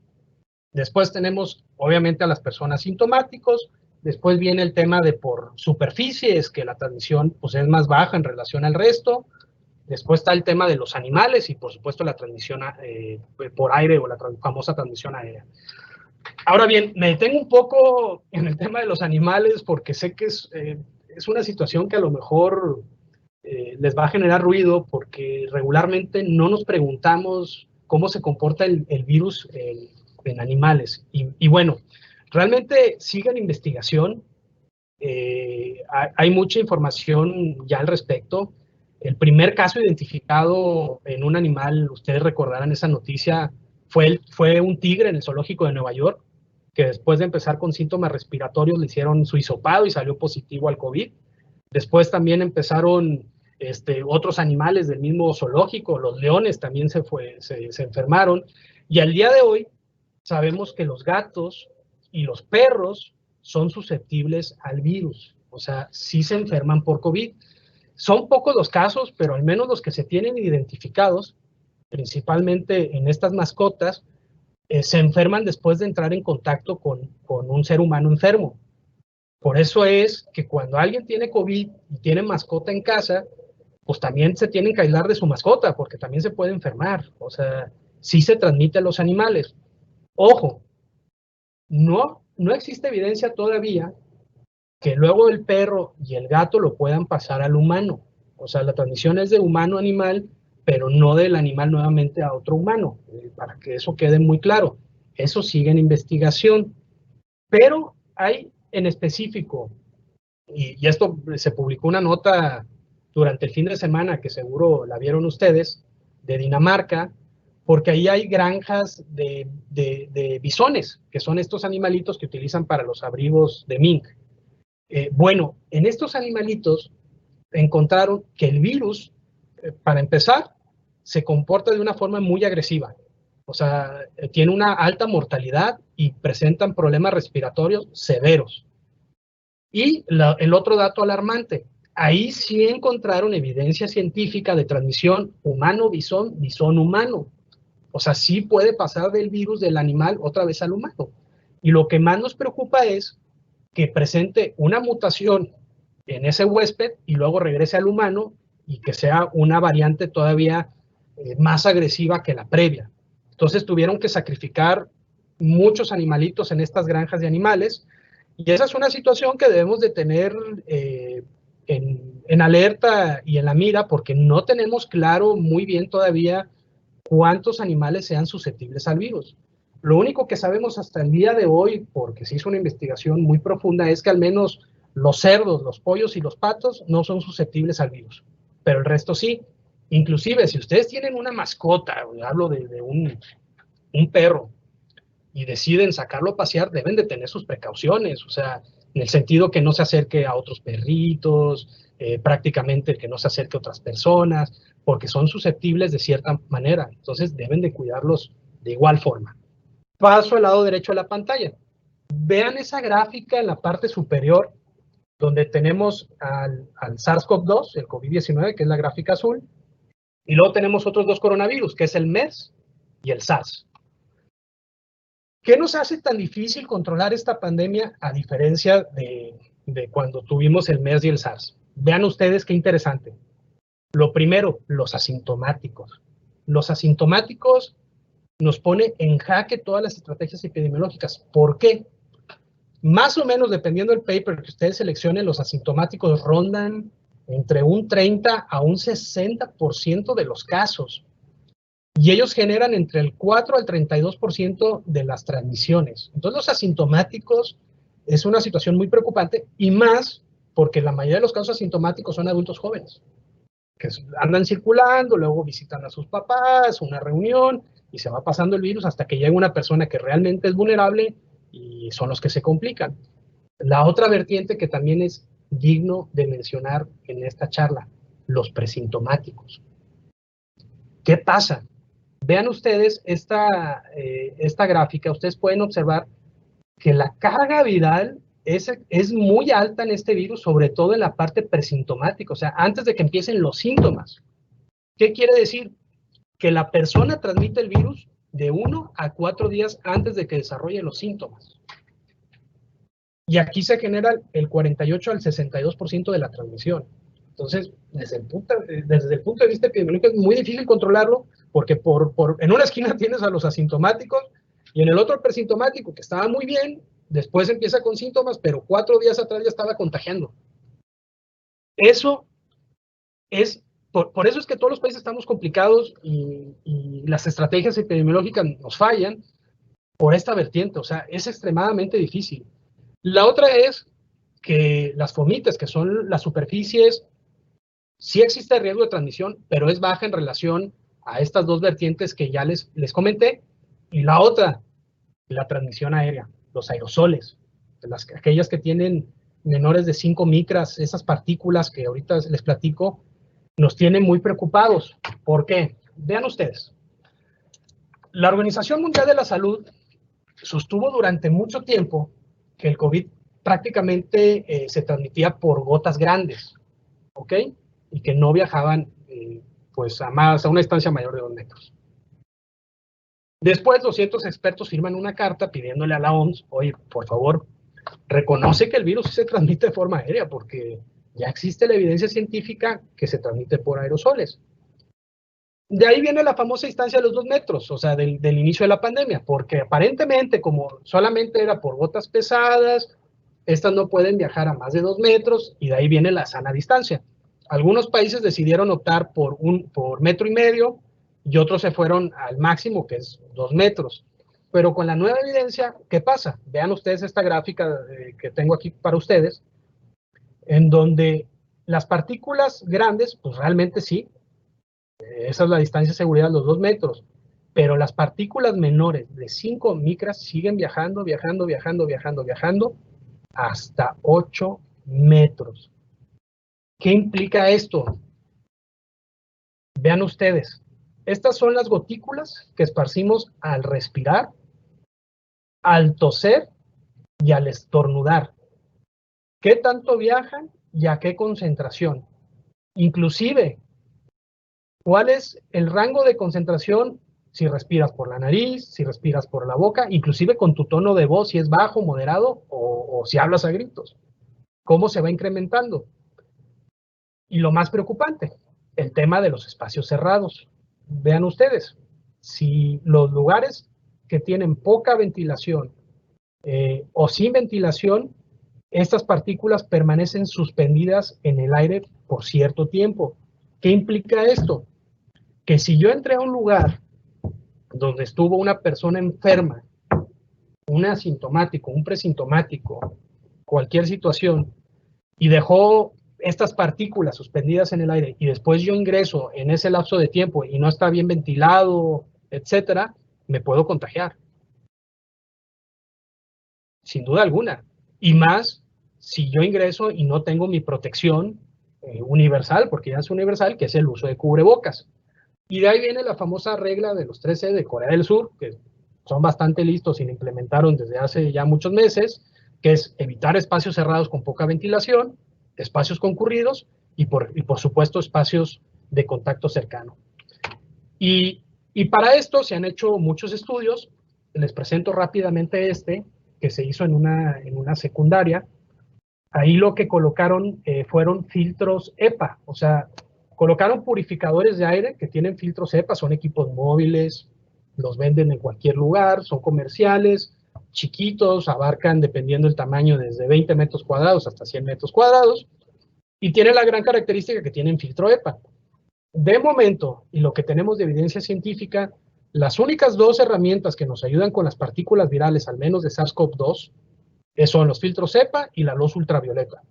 Después tenemos, obviamente, a las personas sintomáticos. Después viene el tema de por superficies, que la transmisión pues, es más baja en relación al resto. Después está el tema de los animales y, por supuesto, la transmisión por aire o la famosa transmisión aérea. Ahora bien, me detengo un poco en el tema de los animales porque sé que es una situación que a lo mejor les va a generar ruido porque regularmente no nos preguntamos cómo se comporta el virus en animales. Y bueno, realmente sigue en investigación. Hay mucha información ya al respecto. El primer caso identificado en un animal, ustedes recordarán esa noticia, fue un tigre en el zoológico de Nueva York, que después de empezar con síntomas respiratorios le hicieron su hisopado y salió positivo al COVID. Después también empezaron otros animales del mismo zoológico, los leones también se enfermaron, y al día de hoy sabemos que los gatos y los perros son susceptibles al virus, o sea, sí se enferman por COVID. Son pocos los casos, pero al menos los que se tienen identificados, principalmente en estas mascotas, se enferman después de entrar en contacto con un ser humano enfermo. Por eso es que cuando alguien tiene COVID y tiene mascota en casa, pues también se tienen que aislar de su mascota, porque también se puede enfermar. O sea, sí se transmite a los animales. Ojo, no existe evidencia todavía que luego el perro y el gato lo puedan pasar al humano. O sea, la transmisión es de humano a animal, pero no del animal nuevamente a otro humano, para que eso quede muy claro. Eso sigue en investigación. Pero hay en específico, y esto se publicó una nota durante el fin de semana, que seguro la vieron ustedes, de Dinamarca, porque ahí hay granjas de bisones, que son estos animalitos que utilizan para los abrigos de mink. Bueno, en estos animalitos encontraron que el virus, para empezar, se comporta de una forma muy agresiva. O sea, tiene una alta mortalidad y presentan problemas respiratorios severos. Y el otro dato alarmante, ahí sí encontraron evidencia científica de transmisión humano-bisón, bisón-humano. O sea, sí puede pasar del virus del animal otra vez al humano. Y lo que más nos preocupa es que presente una mutación en ese huésped y luego regrese al humano y que sea una variante todavía más agresiva que la previa. Entonces tuvieron que sacrificar muchos animalitos en estas granjas de animales, y esa es una situación que debemos de tener en alerta y en la mira, porque no tenemos claro muy bien todavía cuántos animales sean susceptibles al virus. Lo único que sabemos hasta el día de hoy, porque se hizo una investigación muy profunda, es que al menos los cerdos, los pollos y los patos no son susceptibles al virus, pero el resto sí. Inclusive, si ustedes tienen una mascota, hablo de un perro, y deciden sacarlo a pasear, deben de tener sus precauciones, o sea, en el sentido que no se acerque a otros perritos, prácticamente que no se acerque a otras personas, porque son susceptibles de cierta manera, entonces deben de cuidarlos de igual forma. Paso al lado derecho de la pantalla. Vean esa gráfica en la parte superior, donde tenemos al SARS-CoV-2, el COVID-19, que es la gráfica azul, y luego tenemos otros dos coronavirus, que es el MERS y el SARS. ¿Qué nos hace tan difícil controlar esta pandemia a diferencia de cuando tuvimos el MERS y el SARS? Vean ustedes qué interesante. Lo primero, los asintomáticos. Los asintomáticos nos pone en jaque todas las estrategias epidemiológicas. ¿Por qué? Más o menos, dependiendo del paper que ustedes seleccionen, los asintomáticos rondan entre un 30 a un 60% de los casos. Y ellos generan entre el 4 al 32% de las transmisiones. Entonces, los asintomáticos es una situación muy preocupante, y más porque la mayoría de los casos asintomáticos son adultos jóvenes, que andan circulando, luego visitan a sus papás, una reunión, y se va pasando el virus hasta que llega una persona que realmente es vulnerable y son los que se complican. La otra vertiente que también es digno de mencionar en esta charla, los presintomáticos. ¿Qué pasa? Vean ustedes esta gráfica, ustedes pueden observar que la carga viral es muy alta en este virus, sobre todo en la parte presintomática, o sea, antes de que empiecen los síntomas. ¿Qué quiere decir? Que la persona transmite el virus de 1 a 4 días antes de que desarrolle los síntomas. Y aquí se genera el 48 al 62% de la transmisión. Entonces, desde el punto de vista epidemiológico es muy difícil controlarlo, porque en una esquina tienes a los asintomáticos y en el otro el presintomático, que estaba muy bien, después empieza con síntomas, pero 4 días atrás ya estaba contagiando. Eso es, por eso es que todos los países estamos complicados y las estrategias epidemiológicas nos fallan por esta vertiente, o sea, es extremadamente difícil. La otra es que las fomites, que son las superficies, sí existe riesgo de transmisión, pero es baja en relación a estas dos vertientes que ya les comenté. Y la otra, la transmisión aérea, los aerosoles, aquellas que tienen menores de 5 micras, esas partículas que ahorita les platico, nos tiene muy preocupados. ¿Por qué? Vean ustedes. La Organización Mundial de la Salud sostuvo durante mucho tiempo que el COVID prácticamente se transmitía por gotas grandes, ¿ok? Y que no viajaban pues a una distancia mayor de 2 metros. Después, 200 expertos firman una carta pidiéndole a la OMS, oye, por favor, reconoce que el virus sí se transmite de forma aérea, porque ya existe la evidencia científica que se transmite por aerosoles. De ahí viene la famosa distancia de los 2 metros, o sea, del inicio de la pandemia, porque aparentemente, como solamente era por gotas pesadas, estas no pueden viajar a más de 2 metros, y de ahí viene la sana distancia. Algunos países decidieron optar por 1,5 metros, y otros se fueron al máximo, que es 2 metros. Pero con la nueva evidencia, ¿qué pasa? Vean ustedes esta gráfica que tengo aquí para ustedes, en donde las partículas grandes, pues realmente sí, esa es la distancia de seguridad, los 2 metros, pero las partículas menores de 5 micras siguen viajando, viajando, viajando, viajando, viajando, hasta 8 metros. ¿Qué implica esto? Vean ustedes, estas son las gotículas que esparcimos al respirar, al toser y al estornudar. ¿Qué tanto viajan y a qué concentración? Inclusive, ¿cuál es el rango de concentración si respiras por la nariz, si respiras por la boca, inclusive con tu tono de voz, si es bajo, moderado o si hablas a gritos? ¿Cómo se va incrementando? Y lo más preocupante, el tema de los espacios cerrados. Vean ustedes, si los lugares que tienen poca ventilación o sin ventilación, estas partículas permanecen suspendidas en el aire por cierto tiempo. ¿Qué implica esto? Que si yo entré a un lugar donde estuvo una persona enferma, un asintomático, un presintomático, cualquier situación, y dejó estas partículas suspendidas en el aire, y después yo ingreso en ese lapso de tiempo y no está bien ventilado, etcétera, me puedo contagiar. Sin duda alguna. Y más si yo ingreso y no tengo mi protección universal, porque ya es universal, que es el uso de cubrebocas. Y de ahí viene la famosa regla de los 13 de Corea del Sur, que son bastante listos y la implementaron desde hace ya muchos meses, que es evitar espacios cerrados con poca ventilación, espacios concurridos y por supuesto espacios de contacto cercano. Y para esto se han hecho muchos estudios. Les presento rápidamente que se hizo en una secundaria. Ahí lo que colocaron fueron filtros EPA, o sea, colocaron purificadores de aire que tienen filtros EPA, son equipos móviles, los venden en cualquier lugar, son comerciales, chiquitos, abarcan, dependiendo del tamaño, desde 20 metros cuadrados hasta 100 metros cuadrados, y tienen la gran característica que tienen filtro EPA. De momento, y lo que tenemos de evidencia científica, las únicas 2 herramientas que nos ayudan con las partículas virales, al menos de SARS-CoV-2, son los filtros EPA y la luz ultravioleta.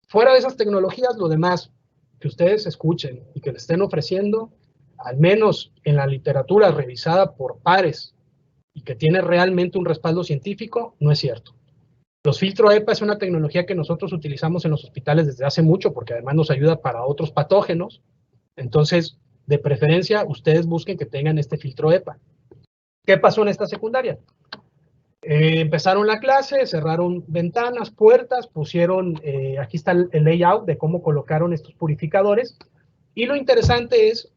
Fuera de esas tecnologías, lo demás que ustedes escuchen y que les estén ofreciendo, al menos en la literatura revisada por pares y que tiene realmente un respaldo científico, no es cierto. Los filtros EPA es una tecnología que nosotros utilizamos en los hospitales desde hace mucho, porque además nos ayuda para otros patógenos. Entonces, de preferencia, ustedes busquen que tengan este filtro EPA. ¿Qué pasó en esta secundaria? Empezaron la clase, cerraron ventanas, puertas, pusieron, aquí está el layout de cómo colocaron estos purificadores, y lo interesante es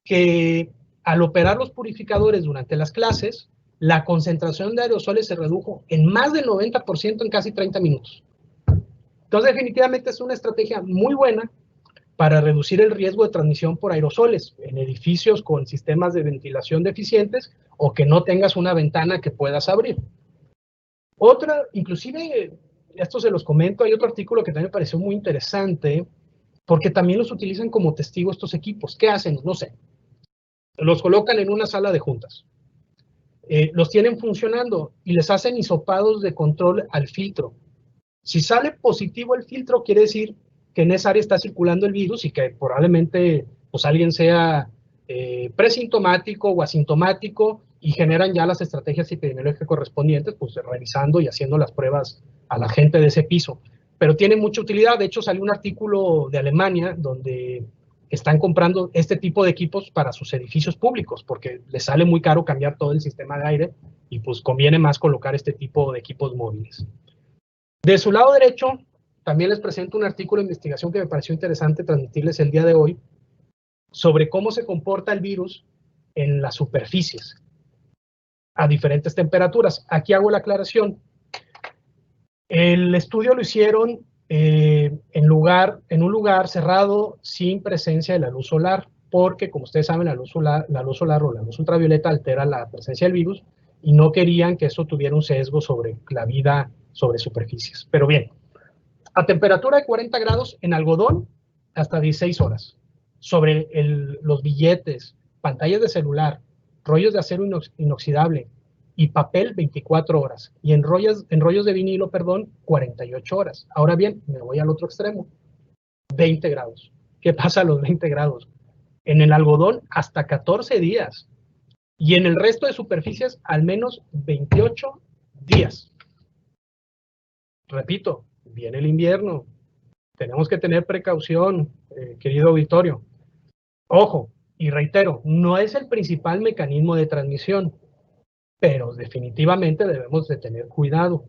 que al operar los purificadores durante las clases, la concentración de aerosoles se redujo en más del 90% en casi 30 minutos. Entonces, definitivamente es una estrategia muy buena para reducir el riesgo de transmisión por aerosoles en edificios con sistemas de ventilación deficientes o que no tengas una ventana que puedas abrir. Otra, inclusive, esto se los comento, hay otro artículo que también me pareció muy interesante, porque también los utilizan como testigo estos equipos. ¿Qué hacen? No sé. Los colocan en una sala de juntas. Los tienen funcionando y les hacen hisopados de control al filtro. Si sale positivo el filtro, quiere decir que en esa área está circulando el virus y que probablemente pues, alguien sea presintomático o asintomático, y generan ya las estrategias epidemiológicas correspondientes, pues revisando y haciendo las pruebas a la gente de ese piso. Pero tiene mucha utilidad. De hecho, salió un artículo de Alemania donde están comprando este tipo de equipos para sus edificios públicos, porque les sale muy caro cambiar todo el sistema de aire y pues conviene más colocar este tipo de equipos móviles. De su lado derecho, también les presento un artículo de investigación que me pareció interesante transmitirles el día de hoy sobre cómo se comporta el virus en las superficies a diferentes temperaturas. Aquí hago la aclaración. El estudio lo hicieron en un lugar cerrado sin presencia de la luz solar, porque como ustedes saben, la luz solar o la luz ultravioleta altera la presencia del virus y no querían que eso tuviera un sesgo sobre la vida sobre superficies. Pero bien, a temperatura de 40 grados en algodón hasta 16 horas. Sobre los billetes, pantallas de celular, rollos de acero inoxidable y papel 24 horas. Y en rollos de vinilo, 48 horas. Ahora bien, me voy al otro extremo. 20 grados. ¿Qué pasa a los 20 grados? En el algodón hasta 14 días. Y en el resto de superficies al menos 28 días. Repito, viene el invierno. Tenemos que tener precaución, querido auditorio. Ojo, y reitero, no es el principal mecanismo de transmisión, pero definitivamente debemos de tener cuidado.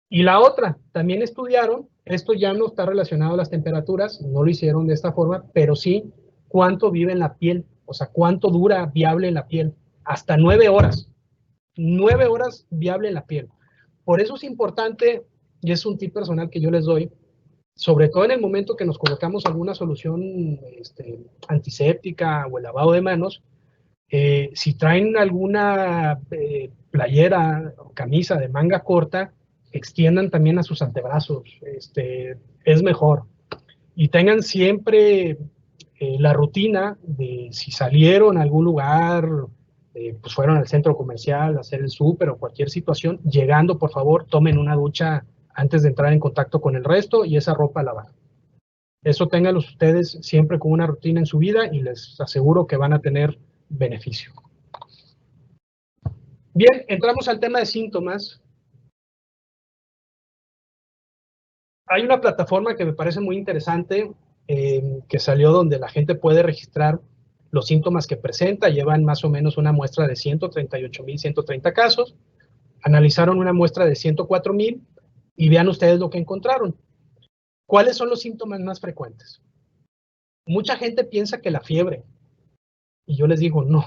Y la otra, también estudiaron, esto ya no está relacionado a las temperaturas, no lo hicieron de esta forma, pero sí cuánto vive en la piel, o sea, cuánto dura viable en la piel. Hasta 9 horas. 9 horas viable en la piel. Por eso es importante, y es un tip personal que yo les doy, sobre todo en el momento que nos colocamos alguna solución antiséptica o el lavado de manos, si traen alguna playera o camisa de manga corta, extiendan también a sus antebrazos, es mejor. Y tengan siempre la rutina de si salieron a algún lugar, pues fueron al centro comercial a hacer el súper o cualquier situación, llegando, por favor, tomen una ducha antes de entrar en contacto con el resto y esa ropa a lavar. Eso ténganlos ustedes siempre con una rutina en su vida y les aseguro que van a tener beneficio. Bien, entramos al tema de síntomas. Hay una plataforma que me parece muy interesante que salió donde la gente puede registrar los síntomas que presenta. Llevan más o menos una muestra de 138,130 casos. Analizaron una muestra de 104,000 y vean ustedes lo que encontraron. ¿Cuáles son los síntomas más frecuentes? Mucha gente piensa que la fiebre, y yo les digo, no,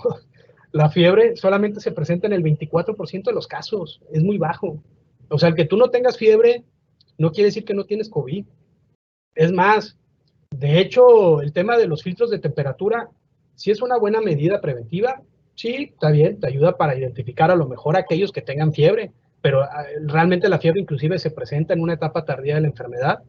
la fiebre solamente se presenta en el 24% de los casos, es muy bajo. O sea, el que tú no tengas fiebre no quiere decir que no tienes COVID. Es más, de hecho, el tema de los filtros de temperatura, sí es una buena medida preventiva, sí, está bien, te ayuda para identificar a lo mejor a aquellos que tengan fiebre, pero realmente la fiebre inclusive se presenta en una etapa tardía de la enfermedad.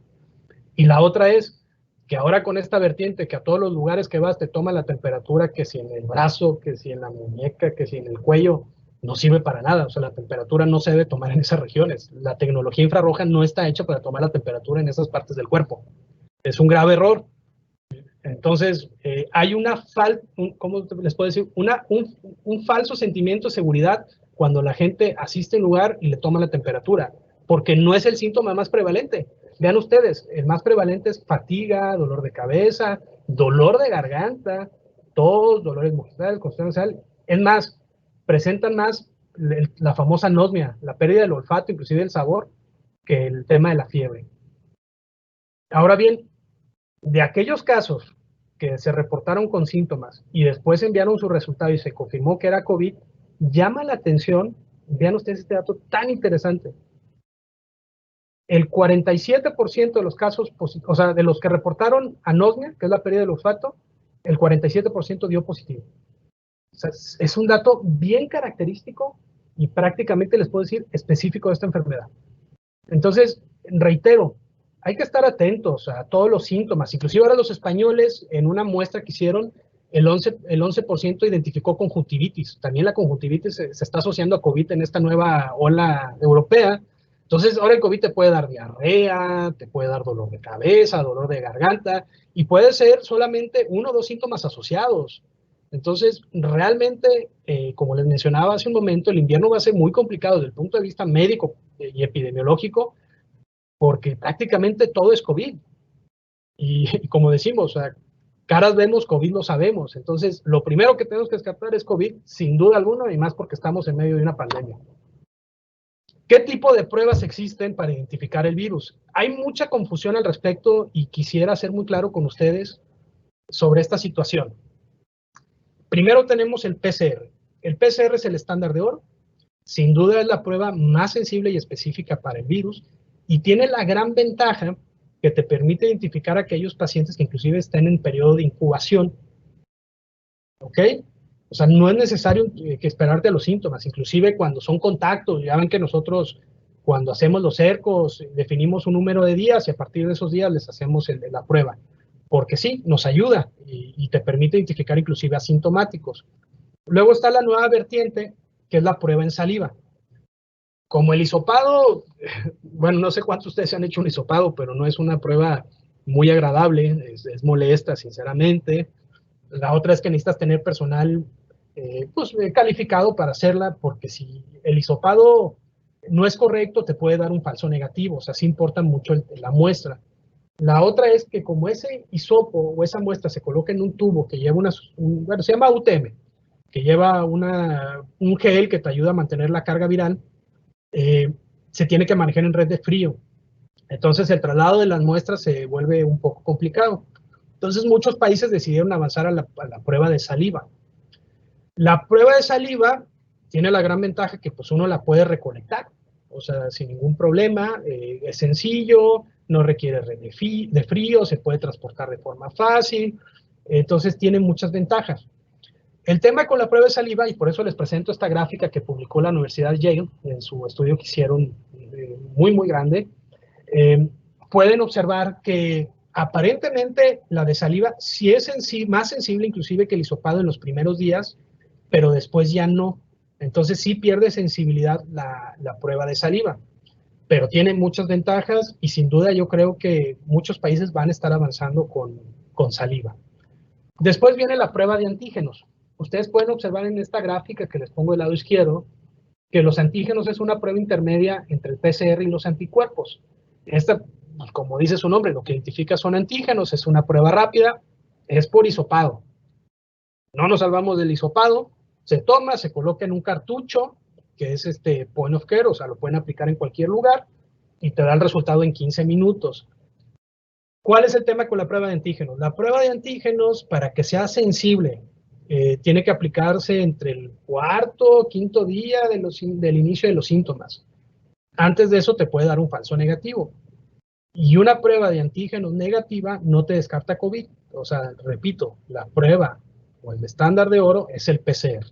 Y la otra es que ahora con esta vertiente que a todos los lugares que vas te toma la temperatura, que si en el brazo, que si en la muñeca, que si en el cuello, no sirve para nada. O sea, la temperatura no se debe tomar en esas regiones. La tecnología infrarroja no está hecha para tomar la temperatura en esas partes del cuerpo. Es un grave error. Entonces, hay ¿cómo les puedo decir? Un falso sentimiento de seguridad cuando la gente asiste a un lugar y le toma la temperatura, porque no es el síntoma más prevalente. Vean ustedes, el más prevalente es fatiga, dolor de cabeza, dolor de garganta, tos, dolores musculares, congestión nasal. Es más, presentan más la famosa anosmia, la pérdida del olfato, inclusive el sabor, que el tema de la fiebre. Ahora bien, de aquellos casos que se reportaron con síntomas y después enviaron su resultado y se confirmó que era COVID, llama la atención, vean ustedes este dato tan interesante. El 47% de los casos, o sea, de los que reportaron anosmia, que es la pérdida del olfato, el 47% dio positivo. O sea, es un dato bien característico y prácticamente les puedo decir específico de esta enfermedad. Entonces, reitero, hay que estar atentos a todos los síntomas. Inclusive ahora los españoles, en una muestra que hicieron, el 11% identificó conjuntivitis. También la conjuntivitis se está asociando a COVID en esta nueva ola europea. Entonces, ahora el COVID te puede dar diarrea, te puede dar dolor de cabeza, dolor de garganta, y puede ser solamente 1 o 2 síntomas asociados. Entonces, realmente, como les mencionaba hace un momento, el invierno va a ser muy complicado desde el punto de vista médico y epidemiológico, porque prácticamente todo es COVID. Y como decimos, o sea, Caras vemos, COVID lo sabemos. Entonces, lo primero que tenemos que descartar es COVID, sin duda alguna, y más porque estamos en medio de una pandemia. ¿Qué tipo de pruebas existen para identificar el virus? Hay mucha confusión al respecto y quisiera ser muy claro con ustedes sobre esta situación. Primero tenemos el PCR. El PCR es el estándar de oro. Sin duda es la prueba más sensible y específica para el virus y tiene la gran ventaja que te permite identificar a aquellos pacientes que inclusive estén en periodo de incubación. ¿Ok? O sea, no es necesario que esperarte a los síntomas, inclusive cuando son contactos. Ya ven que nosotros cuando hacemos los cercos definimos un número de días y a partir de esos días les hacemos la prueba. Porque sí, nos ayuda y te permite identificar inclusive asintomáticos. Luego está la nueva vertiente, que es la prueba en saliva. Como el hisopado, bueno, no sé cuántos de ustedes se han hecho un hisopado, pero no es una prueba muy agradable, es molesta, sinceramente. La otra es que necesitas tener personal calificado para hacerla, porque si el hisopado no es correcto, te puede dar un falso negativo, o sea, sí importa mucho la muestra. La otra es que como ese hisopo o esa muestra se coloca en un tubo que lleva bueno, se llama UTM, que lleva un gel que te ayuda a mantener la carga viral, se tiene que manejar en red de frío. Entonces el traslado de las muestras se vuelve un poco complicado. Entonces muchos países decidieron avanzar a la prueba de saliva. La prueba de saliva tiene la gran ventaja que pues uno la puede recolectar, o sea, sin ningún problema, es sencillo, no requiere red de frío, se puede transportar de forma fácil, entonces tiene muchas ventajas. El tema con la prueba de saliva, y por eso les presento esta gráfica que publicó la Universidad Yale en su estudio que hicieron muy grande, pueden observar que aparentemente la de saliva sí es más sensible inclusive que el hisopado en los primeros días, pero después ya no. Entonces sí pierde sensibilidad la prueba de saliva, pero tiene muchas ventajas y sin duda yo creo que muchos países van a estar avanzando con saliva. Después viene la prueba de antígenos. Ustedes pueden observar en esta gráfica que les pongo del lado izquierdo que los antígenos es una prueba intermedia entre el PCR y los anticuerpos. Esta, pues como dice su nombre, lo que identifica son antígenos, es una prueba rápida, es por hisopado. No nos salvamos del hisopado, se toma, se coloca en un cartucho, que es point of care, o sea, lo pueden aplicar en cualquier lugar, y te da el resultado en 15 minutos. ¿Cuál es el tema con la prueba de antígenos? La prueba de antígenos, para que sea sensible, tiene que aplicarse entre el cuarto o quinto día del inicio de los síntomas. Antes de eso te puede dar un falso negativo. Y una prueba de antígenos negativa no te descarta COVID. O sea, repito, la prueba o el estándar de oro es el PCR.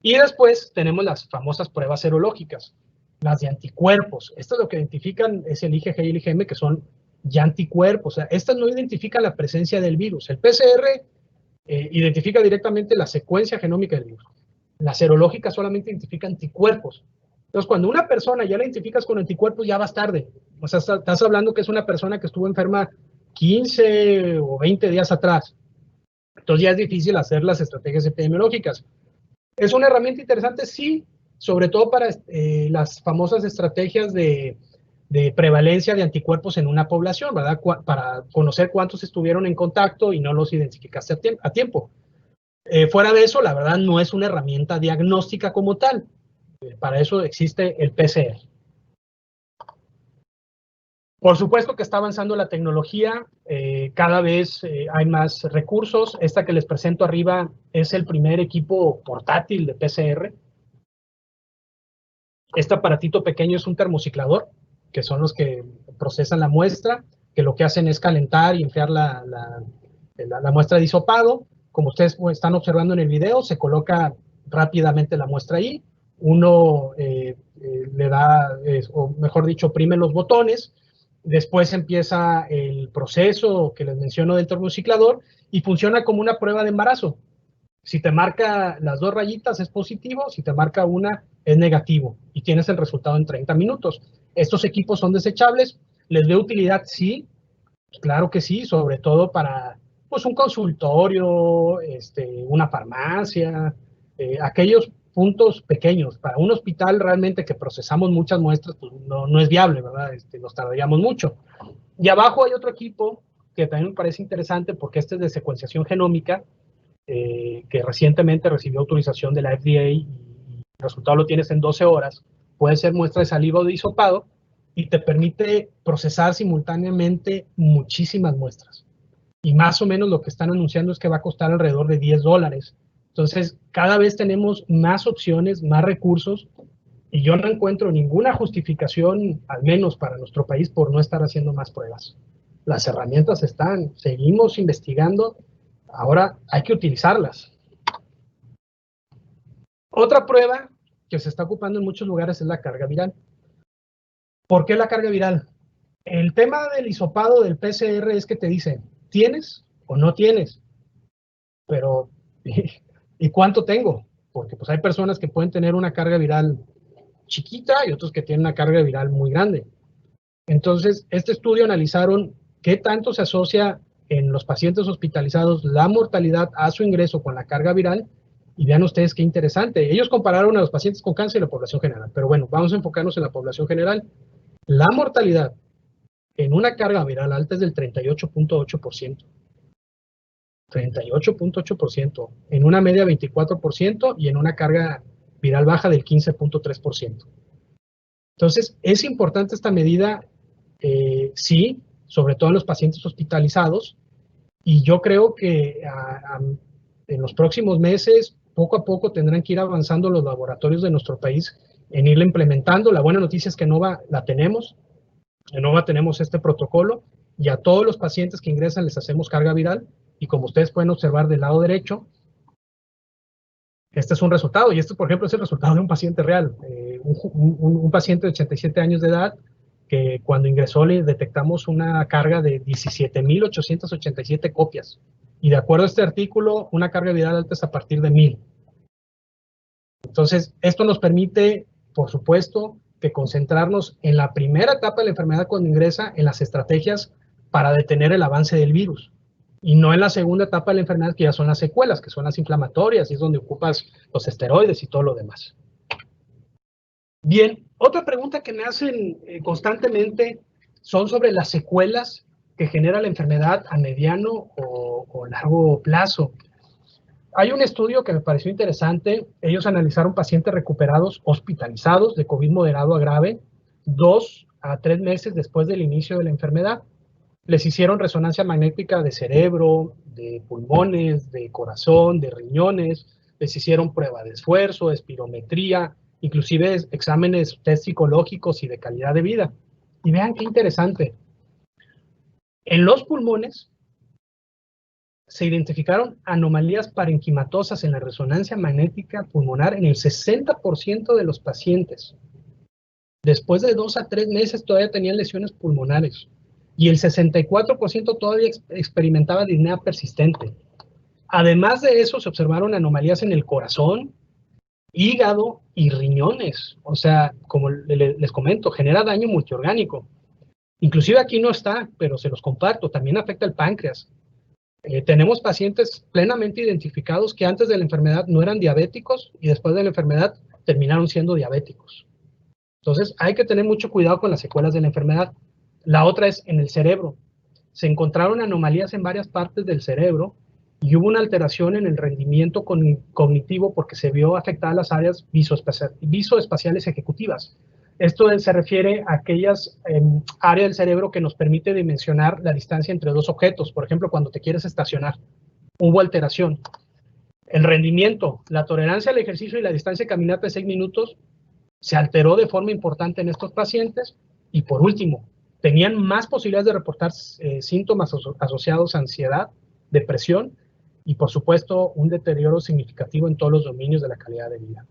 Y después tenemos las famosas pruebas serológicas, las de anticuerpos. Esto es lo que identifican, es el IgG y el IgM, que son ya anticuerpos. O sea, estas no identifican la presencia del virus. El PCR identifica directamente la secuencia genómica del virus. La serológica solamente identifica anticuerpos. Entonces, cuando una persona ya la identificas con anticuerpos, ya vas tarde. O sea, estás hablando que es una persona que estuvo enferma 15 o 20 días atrás. Entonces ya es difícil hacer las estrategias epidemiológicas. ¿Es una herramienta interesante? Sí, sobre todo para las famosas estrategias de prevalencia de anticuerpos en una población, ¿verdad? Para conocer cuántos estuvieron en contacto y no los identificaste a tiempo. Fuera de eso, la verdad, no es una herramienta diagnóstica como tal. Para eso existe el PCR. Por supuesto que está avanzando la tecnología, cada vez hay más recursos. Esta que les presento arriba es el primer equipo portátil de PCR. Este aparatito pequeño es un termociclador, que son los que procesan la muestra, que lo que hacen es calentar y enfriar la muestra de hisopado. Como ustedes están observando en el video, se coloca rápidamente la muestra ahí. Uno le da, o mejor dicho, oprime los botones. Después empieza el proceso que les menciono del termociclador y funciona como una prueba de embarazo. Si te marca las dos rayitas es positivo, si te marca una es negativo y tienes el resultado en 30 minutos. Estos equipos son desechables, ¿les veo utilidad? Sí, claro que sí, sobre todo para pues, un consultorio, una farmacia, aquellos puntos pequeños. Para un hospital realmente que procesamos muchas muestras, pues no es viable, ¿verdad? Nos tardaríamos mucho. Y abajo hay otro equipo que también me parece interesante porque este es de secuenciación genómica, que recientemente recibió autorización de la FDA y el resultado lo tienes en 12 horas. Puede ser muestra de saliva o de hisopado y te permite procesar simultáneamente muchísimas muestras. Y más o menos lo que están anunciando es que va a costar alrededor de $10. Entonces, cada vez tenemos más opciones, más recursos, y yo no encuentro ninguna justificación, al menos para nuestro país, por no estar haciendo más pruebas. Las herramientas están, seguimos investigando, ahora hay que utilizarlas. Otra prueba que se está ocupando en muchos lugares es la carga viral. ¿Por qué la carga viral? El tema del hisopado del PCR es que te dicen, ¿tienes o no tienes? Pero, ¿y cuánto tengo? Porque pues hay personas que pueden tener una carga viral chiquita y otros que tienen una carga viral muy grande. Entonces, este estudio analizaron qué tanto se asocia en los pacientes hospitalizados la mortalidad a su ingreso con la carga viral, y vean ustedes qué interesante. Ellos compararon a los pacientes con cáncer y la población general, pero bueno, vamos a enfocarnos en la población general. La mortalidad en una carga viral alta es del 38.8%. 38.8%, en una media 24% y en una carga viral baja del 15.3%. Entonces, es importante esta medida, sí, sobre todo en los pacientes hospitalizados, y yo creo que en los próximos meses, poco a poco tendrán que ir avanzando los laboratorios de nuestro país en irla implementando. La buena noticia es que en NOVA la tenemos, en NOVA tenemos este protocolo, y a todos los pacientes que ingresan les hacemos carga viral, y como ustedes pueden observar del lado derecho, este es un resultado, y este, por ejemplo, es el resultado de un paciente real, un paciente de 87 años de edad, que cuando ingresó le detectamos una carga de 17.887 copias, y de acuerdo a este artículo, una carga viral alta es a partir de 1,000. Entonces, esto nos permite, por supuesto, que concentrarnos en la primera etapa de la enfermedad cuando ingresa, en las estrategias para detener el avance del virus, y no en la segunda etapa de la enfermedad, que ya son las secuelas, que son las inflamatorias, y es donde ocupas los esteroides y todo lo demás. Bien, otra pregunta que me hacen constantemente son sobre las secuelas que genera la enfermedad a mediano o largo plazo. Hay un estudio que me pareció interesante. Ellos analizaron pacientes recuperados hospitalizados de COVID moderado a grave 2 a 3 meses después del inicio de la enfermedad. Les hicieron resonancia magnética de cerebro, de pulmones, de corazón, de riñones, les hicieron prueba de esfuerzo, de espirometría, inclusive exámenes test psicológicos y de calidad de vida. Y vean qué interesante. En los pulmones se identificaron anomalías parenquimatosas en la resonancia magnética pulmonar en el 60% de los pacientes. Después de 2 a 3 meses todavía tenían lesiones pulmonares. Y el 64% todavía experimentaba disnea persistente. Además de eso, se observaron anomalías en el corazón, hígado y riñones. O sea, como les comento, genera daño multiorgánico. Inclusive aquí no está, pero se los comparto, también afecta el páncreas. Tenemos pacientes plenamente identificados que antes de la enfermedad no eran diabéticos y después de la enfermedad terminaron siendo diabéticos. Entonces, hay que tener mucho cuidado con las secuelas de la enfermedad. La otra es en el cerebro. Se encontraron anomalías en varias partes del cerebro y hubo una alteración en el rendimiento cognitivo porque se vio afectadas las áreas visoespaciales ejecutivas. Esto se refiere a aquellas áreas del cerebro que nos permite dimensionar la distancia entre dos objetos. Por ejemplo, cuando te quieres estacionar, hubo alteración. El rendimiento, la tolerancia al ejercicio y la distancia de caminata de 6 minutos se alteró de forma importante en estos pacientes. Y por último, tenían más posibilidades de reportar síntomas asociados a ansiedad, depresión y, por supuesto, un deterioro significativo en todos los dominios de la calidad de vida.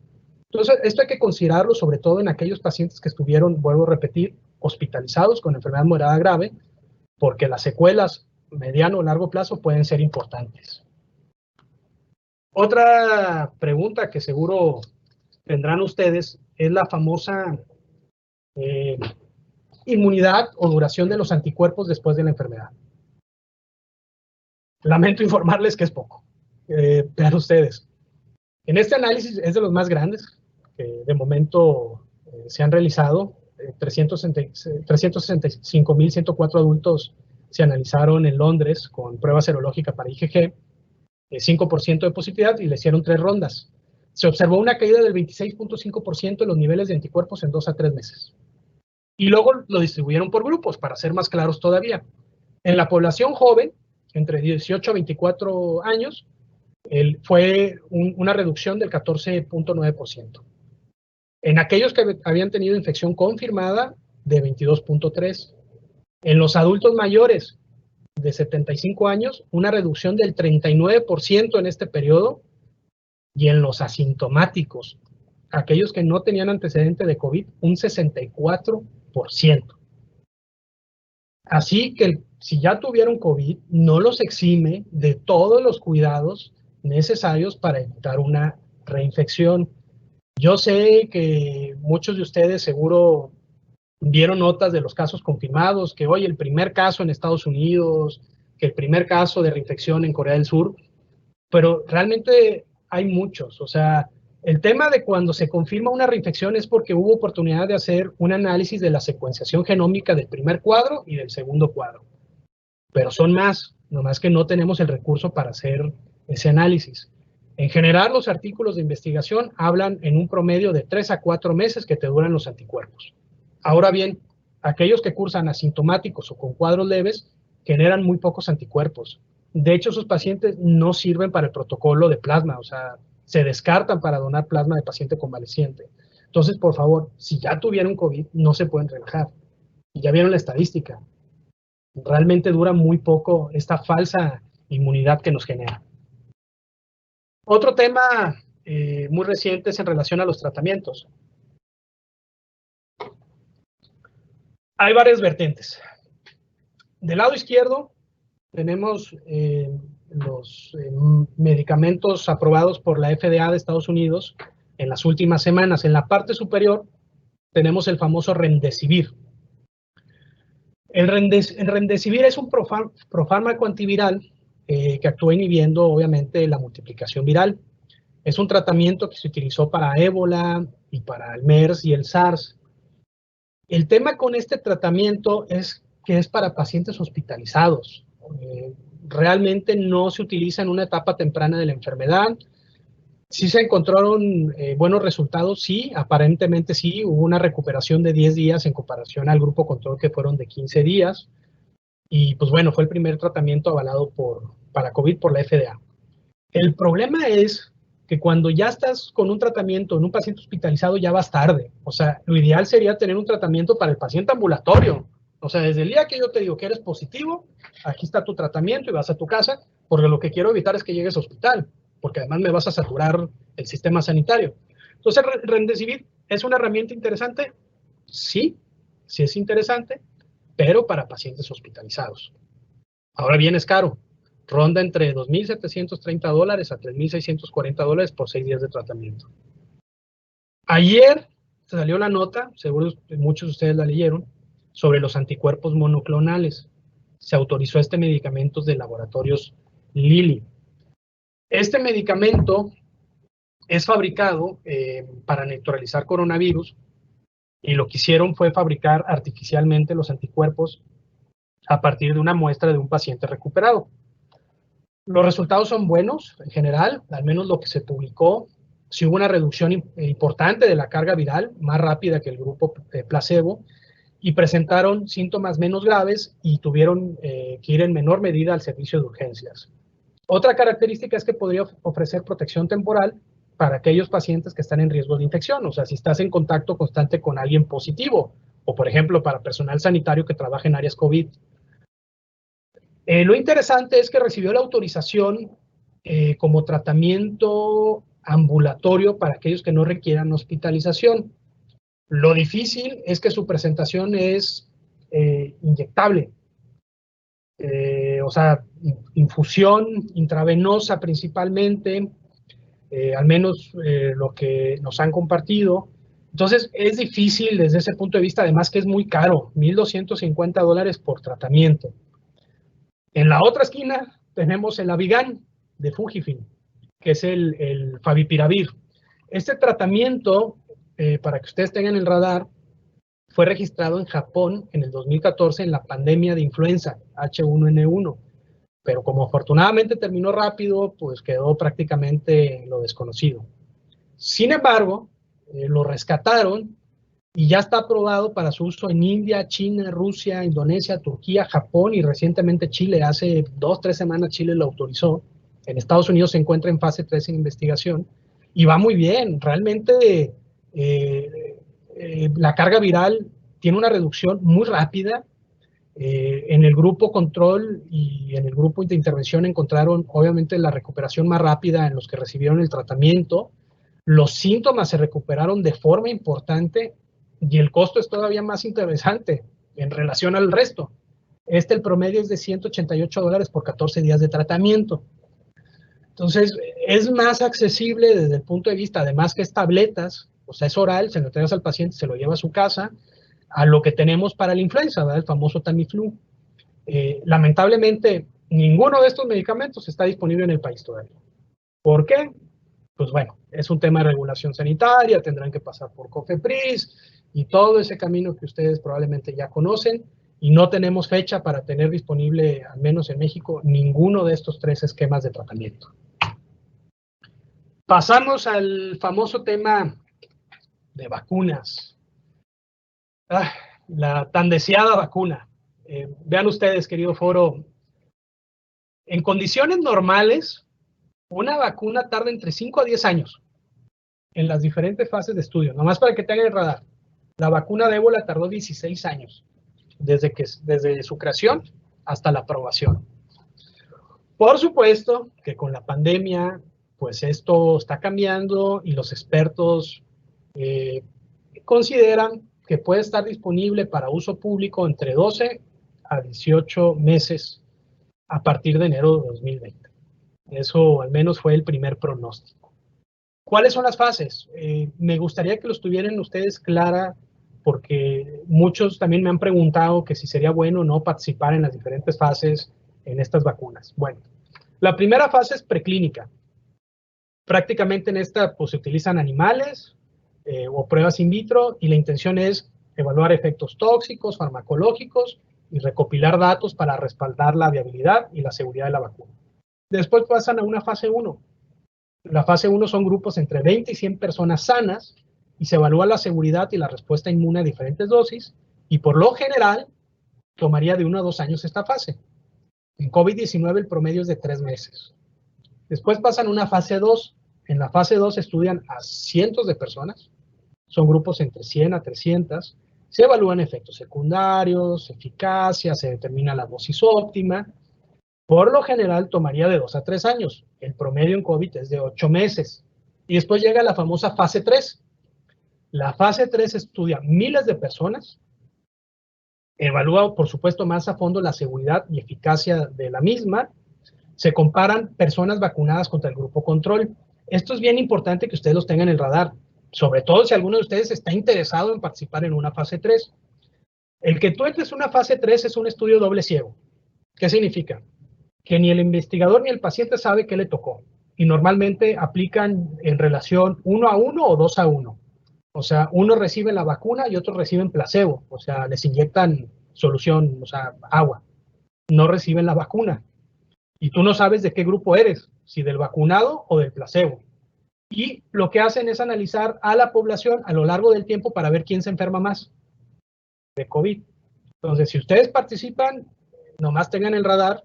Entonces, esto hay que considerarlo sobre todo en aquellos pacientes que estuvieron, vuelvo a repetir, hospitalizados con enfermedad moderada grave, porque las secuelas mediano o largo plazo pueden ser importantes. Otra pregunta que seguro tendrán ustedes es la famosa inmunidad o duración de los anticuerpos después de la enfermedad. Lamento informarles que es poco. Vean ustedes. En este análisis es de los más grandes que de momento se han realizado. 365.104 adultos se analizaron en Londres con prueba serológica para IgG, 5% de positividad, y le hicieron 3 rondas. Se observó una caída del 26.5% en los niveles de anticuerpos en 2 a 3 meses. Y luego lo distribuyeron por grupos, para ser más claros todavía. En la población joven, entre 18 a 24 años, fue una reducción del 14.9%. En aquellos que habían tenido infección confirmada, de 22.3%. En los adultos mayores de 75 años, una reducción del 39% en este periodo. Y en los asintomáticos, aquellos que no tenían antecedente de COVID, un 64%. Así que si ya tuvieron COVID, no los exime de todos los cuidados necesarios para evitar una reinfección. Yo sé que muchos de ustedes seguro vieron notas de los casos confirmados, que hoy el primer caso en Estados Unidos, que el primer caso de reinfección en Corea del Sur, pero realmente hay muchos. O sea, el tema de cuando se confirma una reinfección es porque hubo oportunidad de hacer un análisis de la secuenciación genómica del primer cuadro y del segundo cuadro. Pero son más, nomás que no tenemos el recurso para hacer ese análisis. En general, los artículos de investigación hablan en un promedio de 3 a 4 meses que te duran los anticuerpos. Ahora bien, aquellos que cursan asintomáticos o con cuadros leves generan muy pocos anticuerpos. De hecho, esos pacientes no sirven para el protocolo de plasma, o sea, se descartan para donar plasma de paciente convaleciente. Entonces, por favor, si ya tuvieron COVID, no se pueden relajar. Y ya vieron la estadística. Realmente dura muy poco esta falsa inmunidad que nos genera. Otro tema muy reciente es en relación a los tratamientos. Hay varias vertientes. Del lado izquierdo tenemos los medicamentos aprobados por la FDA de Estados Unidos en las últimas semanas. En la parte superior tenemos el famoso Remdesivir. El Remdesivir es un profármaco antiviral que actúa inhibiendo, obviamente, la multiplicación viral. Es un tratamiento que se utilizó para ébola y para el MERS y el SARS. El tema con este tratamiento es que es para pacientes hospitalizados. Realmente no se utiliza en una etapa temprana de la enfermedad. Sí se encontraron buenos resultados, sí, aparentemente sí, hubo una recuperación de 10 días en comparación al grupo control que fueron de 15 días. Y pues bueno, fue el primer tratamiento avalado para COVID por la FDA. El problema es que cuando ya estás con un tratamiento en un paciente hospitalizado ya vas tarde. O sea, lo ideal sería tener un tratamiento para el paciente ambulatorio. O sea, desde el día que yo te digo que eres positivo, aquí está tu tratamiento y vas a tu casa, porque lo que quiero evitar es que llegues al hospital, porque además me vas a saturar el sistema sanitario. Entonces, Remdesivir es una herramienta interesante, sí, sí es interesante, pero para pacientes hospitalizados. Ahora bien, es caro. Ronda entre $2,730 a $3,640 por 6 días de tratamiento. Ayer salió la nota, seguro muchos de ustedes la leyeron, sobre los anticuerpos monoclonales. Se autorizó este medicamento de laboratorios Lilly. Este medicamento es fabricado para neutralizar coronavirus y lo que hicieron fue fabricar artificialmente los anticuerpos a partir de una muestra de un paciente recuperado. Los resultados son buenos en general, al menos lo que se publicó. Sí hubo una reducción importante de la carga viral, más rápida que el grupo placebo, y presentaron síntomas menos graves y tuvieron que ir en menor medida al servicio de urgencias. Otra característica es que podría ofrecer protección temporal para aquellos pacientes que están en riesgo de infección, o sea, si estás en contacto constante con alguien positivo, o por ejemplo, para personal sanitario que trabaja en áreas COVID. Lo interesante es que recibió la autorización como tratamiento ambulatorio para aquellos que no requieran hospitalización. Lo difícil es que su presentación es inyectable, o sea, infusión intravenosa principalmente, al menos lo que nos han compartido. Entonces, es difícil desde ese punto de vista, además que es muy caro, $1,250 por tratamiento. En la otra esquina tenemos el Avigan de Fujifilm, que es el Favipiravir. Este tratamiento, para que ustedes tengan el radar, fue registrado en Japón en el 2014 en la pandemia de influenza H1N1, pero como afortunadamente terminó rápido, pues quedó prácticamente en lo desconocido. Sin embargo, lo rescataron y ya está aprobado para su uso en India, China, Rusia, Indonesia, Turquía, Japón y recientemente Chile. Hace 2-3 semanas Chile lo autorizó. En Estados Unidos se encuentra en fase 3 en investigación y va muy bien. Realmente la carga viral tiene una reducción muy rápida. En el grupo control y en el grupo de intervención encontraron obviamente la recuperación más rápida en los que recibieron el tratamiento. Los síntomas se recuperaron de forma importante y el costo es todavía más interesante en relación al resto. El promedio es de $188 por 14 días de tratamiento. Entonces, es más accesible desde el punto de vista, además que es tabletas, o sea, es oral, se lo entregas al paciente, se lo lleva a su casa, a lo que tenemos para la influenza, ¿verdad? El famoso Tamiflu. Lamentablemente, ninguno de estos medicamentos está disponible en el país todavía. ¿Por qué? Pues bueno, es un tema de regulación sanitaria, tendrán que pasar por COFEPRIS y todo ese camino que ustedes probablemente ya conocen, y no tenemos fecha para tener disponible, al menos en México, ninguno de estos 3 esquemas de tratamiento. Pasamos al famoso tema de vacunas. La tan deseada vacuna. Vean ustedes, querido foro, en condiciones normales, una vacuna tarda entre 5 a 10 años en las diferentes fases de estudio. Nomás para que tengan el radar. La vacuna de ébola tardó 16 años, desde su creación hasta la aprobación. Por supuesto que con la pandemia, pues esto está cambiando y los expertos consideran que puede estar disponible para uso público entre 12 a 18 meses a partir de enero de 2020. Eso al menos fue el primer pronóstico. ¿Cuáles son las fases? Me gustaría que los tuvieran ustedes clara, porque muchos también me han preguntado que si sería bueno o no participar en las diferentes fases en estas vacunas. Bueno, la primera fase es preclínica. Prácticamente en esta pues, se utilizan animales o pruebas in vitro, y la intención es evaluar efectos tóxicos, farmacológicos y recopilar datos para respaldar la viabilidad y la seguridad de la vacuna. Después pasan a una fase 1. La fase 1 son grupos entre 20 y 100 personas sanas y se evalúa la seguridad y la respuesta inmune a diferentes dosis, y por lo general tomaría de 1 a 2 años esta fase. En COVID-19 el promedio es de 3 meses. Después pasan a una fase 2. En la fase 2 estudian a cientos de personas, son grupos entre 100 a 300, se evalúan efectos secundarios, eficacia, se determina la dosis óptima. Por lo general tomaría de 2 a 3 años. El promedio en COVID es de 8 meses. Y después llega la famosa fase 3. La fase 3 estudia miles de personas, evalúa, por supuesto, más a fondo la seguridad y eficacia de la misma. Se comparan personas vacunadas contra el grupo control. Esto es bien importante que ustedes los tengan en el radar, sobre todo si alguno de ustedes está interesado en participar en una fase 3. El que tú entres en una fase 3 es un estudio doble ciego. ¿Qué significa? Que ni el investigador ni el paciente sabe qué le tocó, y normalmente aplican en relación 1 a 1 o 2 a 1. O sea, uno recibe la vacuna y otros reciben placebo, o sea, les inyectan solución, o sea, agua. No reciben la vacuna. Y tú no sabes de qué grupo eres, si del vacunado o del placebo. Y lo que hacen es analizar a la población a lo largo del tiempo para ver quién se enferma más de COVID. Entonces, si ustedes participan, nomás tengan el radar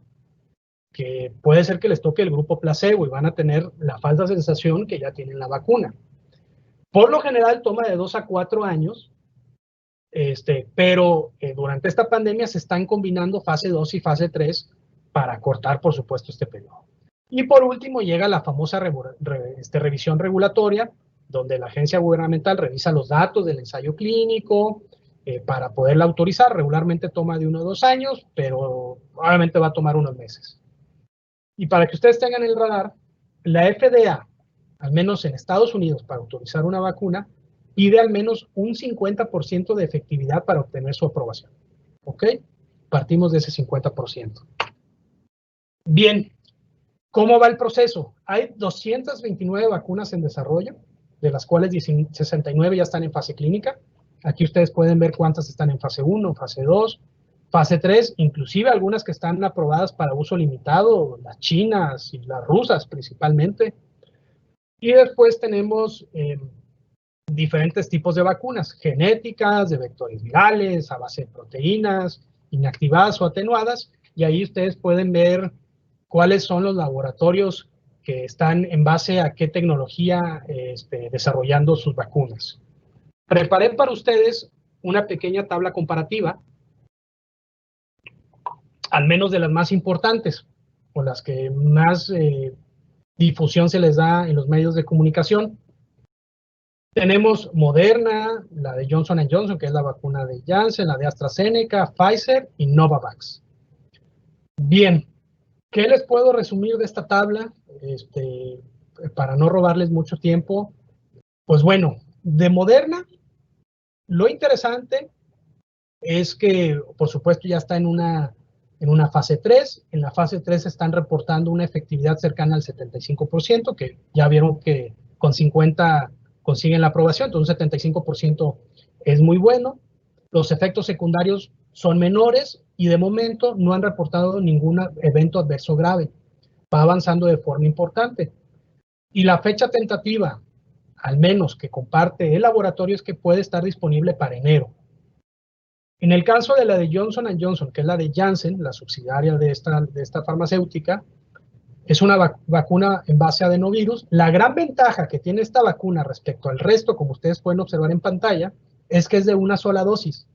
que puede ser que les toque el grupo placebo y van a tener la falsa sensación que ya tienen la vacuna. Por lo general toma de 2 a 4 años, pero durante esta pandemia se están combinando fase 2 y fase 3 para cortar, por supuesto, este periodo. Y por último llega la famosa revisión regulatoria, donde la agencia gubernamental revisa los datos del ensayo clínico para poderla autorizar. Regularmente toma de 1 a 2 años, pero obviamente va a tomar unos meses. Y para que ustedes tengan el radar, la FDA, al menos en Estados Unidos, para autorizar una vacuna, pide al menos un 50% de efectividad para obtener su aprobación. ¿Ok? Partimos de ese 50%. Bien, ¿cómo va el proceso? Hay 229 vacunas en desarrollo, de las cuales 69 ya están en fase clínica. Aquí ustedes pueden ver cuántas están en fase 1, fase 2, fase 3, inclusive algunas que están aprobadas para uso limitado, las chinas y las rusas principalmente. Y después tenemos diferentes tipos de vacunas, genéticas, de vectores virales, a base de proteínas, inactivadas o atenuadas, y ahí ustedes pueden ver cuáles son los laboratorios que están en base a qué tecnología desarrollando sus vacunas. Preparé para ustedes una pequeña tabla comparativa, al menos de las más importantes, o las que más difusión se les da en los medios de comunicación. Tenemos Moderna, la de Johnson & Johnson, que es la vacuna de Janssen, la de AstraZeneca, Pfizer y Novavax. Bien, ¿qué les puedo resumir de esta tabla? Para no robarles mucho tiempo. Pues bueno, de Moderna, lo interesante es que, por supuesto, ya está en una fase 3. En la fase 3 están reportando una efectividad cercana al 75%, que ya vieron que con 50 consiguen la aprobación, entonces un 75% es muy bueno. Los efectos secundarios son menores y de momento no han reportado ningún evento adverso grave. Va avanzando de forma importante. Y la fecha tentativa, al menos que comparte el laboratorio, es que puede estar disponible para enero. En el caso de la de Johnson & Johnson, que es la de Janssen, la subsidiaria de esta farmacéutica, es una vacuna en base a adenovirus. La gran ventaja que tiene esta vacuna respecto al resto, como ustedes pueden observar en pantalla, es que es de una sola dosis.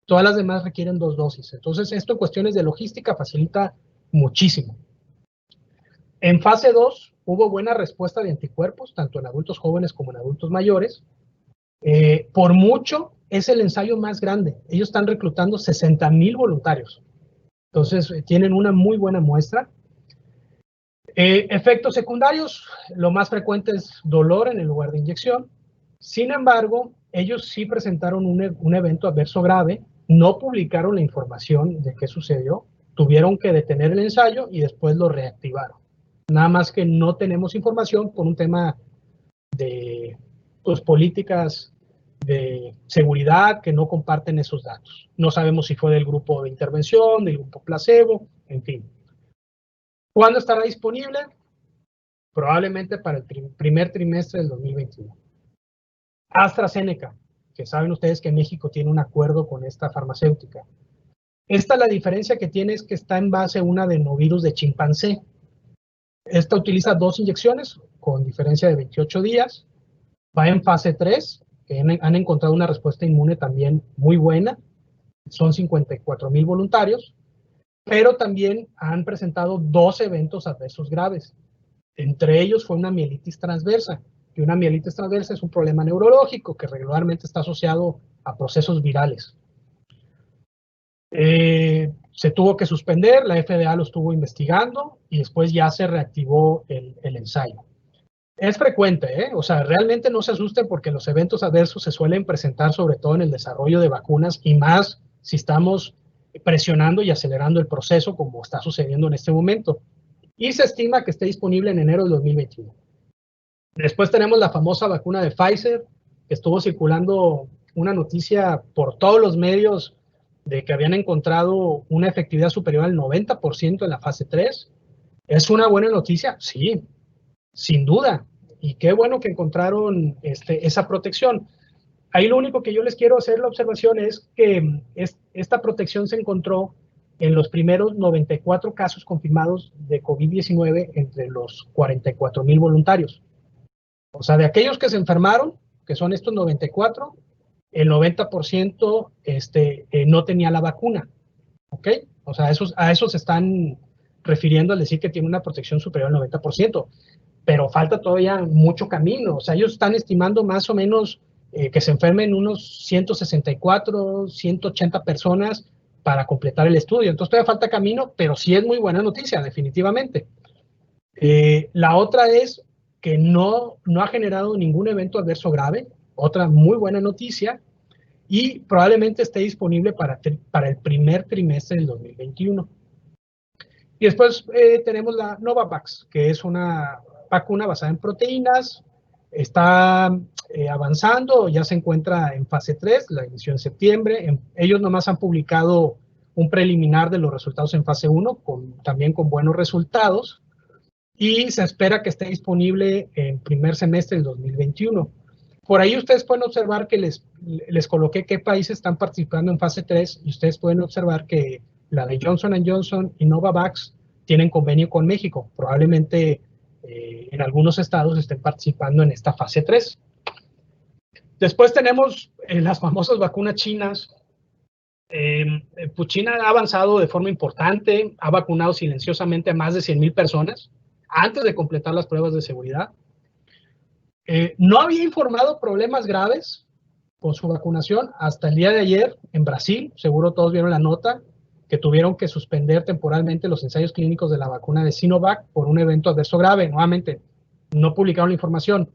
Todas las demás requieren 2 dosis. Entonces, esto en cuestiones de logística facilita muchísimo. En fase 2 hubo buena respuesta de anticuerpos, tanto en adultos jóvenes como en adultos mayores. Por mucho, es el ensayo más grande. Ellos están reclutando 60,000 voluntarios. Entonces, tienen una muy buena muestra. Efectos secundarios, lo más frecuente es dolor en el lugar de inyección. Sin embargo, ellos sí presentaron un evento adverso grave, no publicaron la información de qué sucedió, tuvieron que detener el ensayo y después lo reactivaron. Nada más que no tenemos información por un tema de políticas de seguridad que no comparten esos datos. No sabemos si fue del grupo de intervención, del grupo placebo, en fin. ¿Cuándo estará disponible? Probablemente para el primer trimestre del 2021. AstraZeneca, que saben ustedes que México tiene un acuerdo con esta farmacéutica. Esta, la diferencia que tiene es que está en base a un adenovirus de chimpancé. Esta utiliza 2 inyecciones con diferencia de 28 días. Va en fase 3, que han encontrado una respuesta inmune también muy buena. Son 54,000 voluntarios, pero también han presentado 2 eventos adversos graves. Entre ellos fue una mielitis transversa, y una mielitis transversa es un problema neurológico que regularmente está asociado a procesos virales. Se tuvo que suspender, la FDA lo estuvo investigando y después ya se reactivó el ensayo. Es frecuente, o sea, realmente no se asusten porque los eventos adversos se suelen presentar sobre todo en el desarrollo de vacunas y más si estamos presionando y acelerando el proceso como está sucediendo en este momento. Y se estima que esté disponible en enero del 2021. Después tenemos la famosa vacuna de Pfizer, que estuvo circulando una noticia por todos los medios de que habían encontrado una efectividad superior al 90% en la fase 3. ¿Es una buena noticia? Sí, sin duda. Y qué bueno que encontraron esa protección. Ahí lo único que yo les quiero hacer la observación es que esta protección se encontró en los primeros 94 casos confirmados de COVID-19 entre los 44,000 voluntarios. O sea, de aquellos que se enfermaron, que son estos 94, el 90% no tenía la vacuna. ¿Ok? O sea, a esos se están refiriendo al decir que tiene una protección superior al 90%. Pero falta todavía mucho camino. O sea, ellos están estimando más o menos que se enfermen unos 164, 180 personas para completar el estudio. Entonces todavía falta camino, pero sí es muy buena noticia, definitivamente. La otra es que no ha generado ningún evento adverso grave, otra muy buena noticia, y probablemente esté disponible para el primer trimestre del 2021. Y después tenemos la Novavax, que es una vacuna basada en proteínas, Está avanzando, ya se encuentra en fase 3, la inició en septiembre. Ellos nomás han publicado un preliminar de los resultados en fase 1, también con buenos resultados, y se espera que esté disponible en primer semestre del 2021. Por ahí ustedes pueden observar que les coloqué qué países están participando en fase 3, y ustedes pueden observar que la de Johnson & Johnson y Novavax tienen convenio con México. Probablemente en algunos estados estén participando en esta fase 3. Después tenemos las famosas vacunas chinas. Pues China ha avanzado de forma importante, ha vacunado silenciosamente a más de 100,000 personas antes de completar las pruebas de seguridad. No había informado problemas graves con su vacunación hasta el día de ayer en Brasil. Seguro todos vieron la nota, que tuvieron que suspender temporalmente los ensayos clínicos de la vacuna de Sinovac por un evento adverso grave. Nuevamente, no publicaron la información.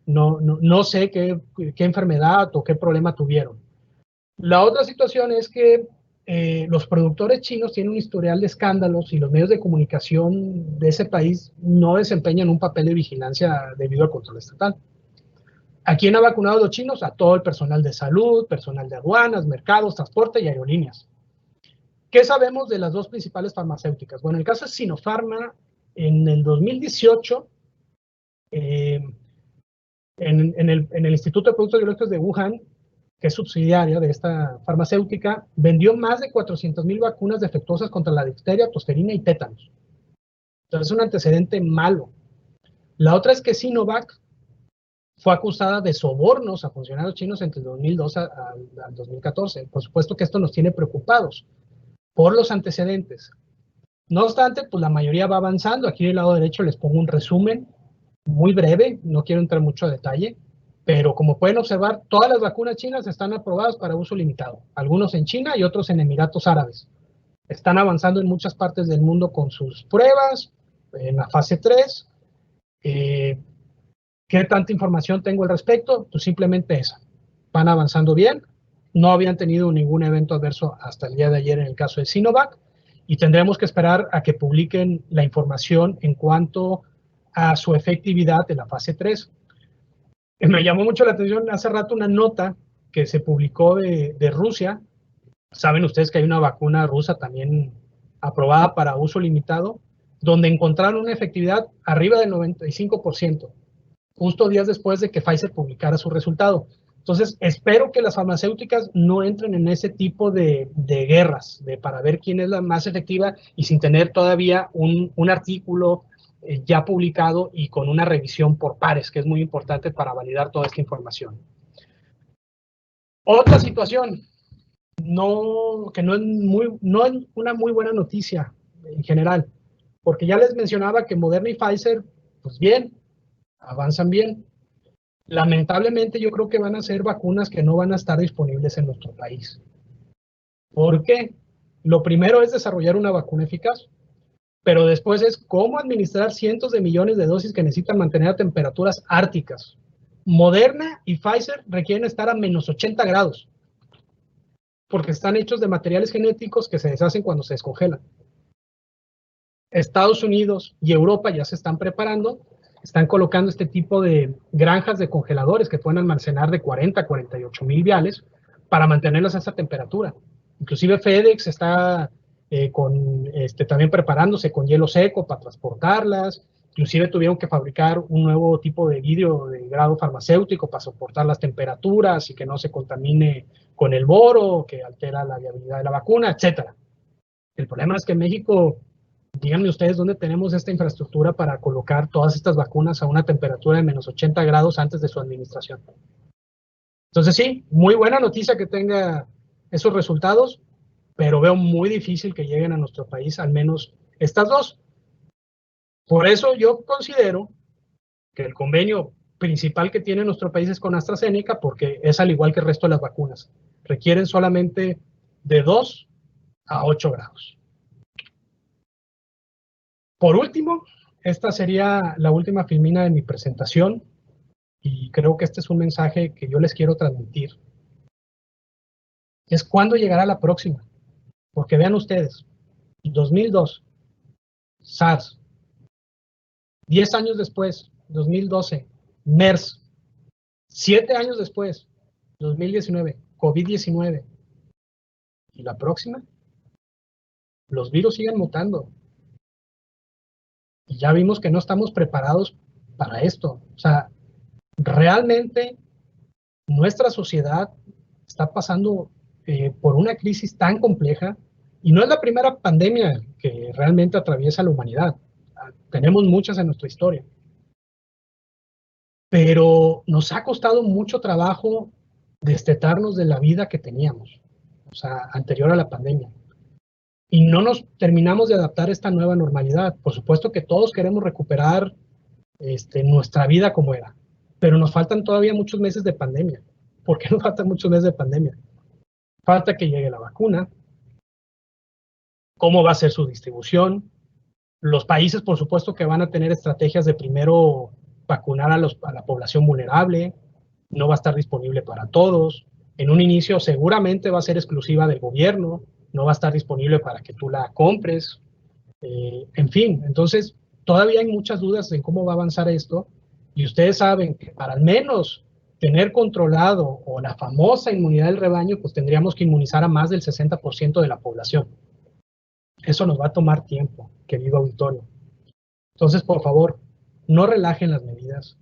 No sé qué enfermedad o qué problema tuvieron. La otra situación es que los productores chinos tienen un historial de escándalos y los medios de comunicación de ese país no desempeñan un papel de vigilancia debido al control estatal. ¿A quién ha vacunado a los chinos? A todo el personal de salud, personal de aduanas, mercados, transporte y aerolíneas. ¿Qué sabemos de las dos principales farmacéuticas? Bueno, el caso de Sinopharma, en el 2018, en el Instituto de Productos Biológicos de Wuhan, que es subsidiaria de esta farmacéutica, vendió más de 400,000 vacunas defectuosas contra la difteria, tosferina y tétanos. Entonces es un antecedente malo. La otra es que Sinovac fue acusada de sobornos a funcionarios chinos entre el 2002 al 2014. Por supuesto que esto nos tiene preocupados por los antecedentes. No obstante, pues la mayoría va avanzando. Aquí del lado derecho les pongo un resumen muy breve, no quiero entrar mucho a detalle, pero como pueden observar, todas las vacunas chinas están aprobadas para uso limitado, algunos en China y otros en Emiratos Árabes. Están avanzando en muchas partes del mundo con sus pruebas, en la fase 3. ¿Qué tanta información tengo al respecto? Pues simplemente esa. Van avanzando bien, no habían tenido ningún evento adverso hasta el día de ayer en el caso de Sinovac, y tendremos que esperar a que publiquen la información en cuanto a su efectividad de la fase 3. Me llamó mucho la atención hace rato una nota que se publicó de Rusia. Saben ustedes que hay una vacuna rusa también aprobada para uso limitado, donde encontraron una efectividad arriba del 95%, justo días después de que Pfizer publicara su resultado. Entonces, espero que las farmacéuticas no entren en ese tipo de guerras para ver quién es la más efectiva y sin tener todavía un artículo ya publicado y con una revisión por pares, que es muy importante para validar toda esta información. Otra situación, que no es una muy buena noticia en general, porque ya les mencionaba que Moderna y Pfizer, pues bien, avanzan bien. Lamentablemente yo creo que van a ser vacunas que no van a estar disponibles en nuestro país. ¿Por qué? Lo primero es desarrollar una vacuna eficaz, pero después es cómo administrar cientos de millones de dosis que necesitan mantener a temperaturas árticas. Moderna y Pfizer requieren estar a menos 80 grados, porque están hechos de materiales genéticos que se deshacen cuando se descongelan. Estados Unidos y Europa ya se están preparando, están colocando este tipo de granjas de congeladores que pueden almacenar de 40 a 48,000 viales para mantenerlas a esa temperatura. Inclusive FedEx está también preparándose con hielo seco para transportarlas. Inclusive tuvieron que fabricar un nuevo tipo de vidrio de grado farmacéutico para soportar las temperaturas y que no se contamine con el boro, que altera la viabilidad de la vacuna, etc. El problema es que en México, díganme ustedes dónde tenemos esta infraestructura para colocar todas estas vacunas a una temperatura de menos 80 grados antes de su administración. Entonces sí, muy buena noticia que tenga esos resultados, pero veo muy difícil que lleguen a nuestro país al menos estas dos. Por eso yo considero que el convenio principal que tiene nuestro país es con AstraZeneca, porque es al igual que el resto de las vacunas. Requieren solamente de 2 a 8 grados. Por último, esta sería la última filmina de mi presentación y creo que este es un mensaje que yo les quiero transmitir. Es cuándo llegará la próxima, porque vean ustedes, 2002, SARS, 10 años después, 2012, MERS, 7 años después, 2019, COVID-19. ¿Y la próxima? Los virus siguen mutando. Y ya vimos que no estamos preparados para esto. O sea, realmente nuestra sociedad está pasando por una crisis tan compleja y no es la primera pandemia que realmente atraviesa la humanidad. Tenemos muchas en nuestra historia. Pero nos ha costado mucho trabajo destetarnos de la vida que teníamos, o sea, anterior a la pandemia. Y no nos terminamos de adaptar a esta nueva normalidad. Por supuesto que todos queremos recuperar nuestra vida como era, pero nos faltan todavía muchos meses de pandemia. ¿Por qué nos faltan muchos meses de pandemia? Falta que llegue la vacuna, cómo va a ser su distribución. Los países, por supuesto, que van a tener estrategias de primero vacunar a la población vulnerable, no va a estar disponible para todos. En un inicio seguramente va a ser exclusiva del gobierno, no va a estar disponible para que tú la compres. En fin, entonces todavía hay muchas dudas en cómo va a avanzar esto y ustedes saben que para al menos tener controlado o la famosa inmunidad del rebaño, pues tendríamos que inmunizar a más del 60% de la población. Eso nos va a tomar tiempo, querido auditorio. Entonces, por favor, no relajen las medidas.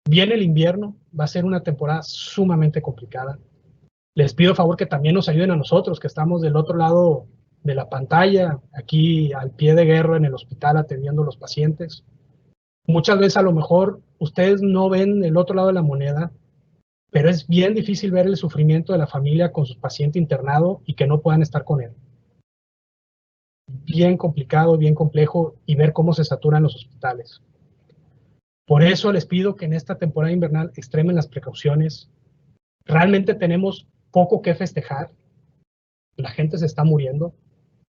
Viene el invierno, va a ser una temporada sumamente complicada. Les pido favor que también nos ayuden a nosotros, que estamos del otro lado de la pantalla, aquí al pie de guerra en el hospital atendiendo a los pacientes. Muchas veces a lo mejor ustedes no ven el otro lado de la moneda, pero es bien difícil ver el sufrimiento de la familia con su paciente internado y que no puedan estar con él. Bien complicado, bien complejo, y ver cómo se saturan los hospitales. Por eso les pido que en esta temporada invernal extremen las precauciones. Realmente tenemos poco que festejar. La gente se está muriendo.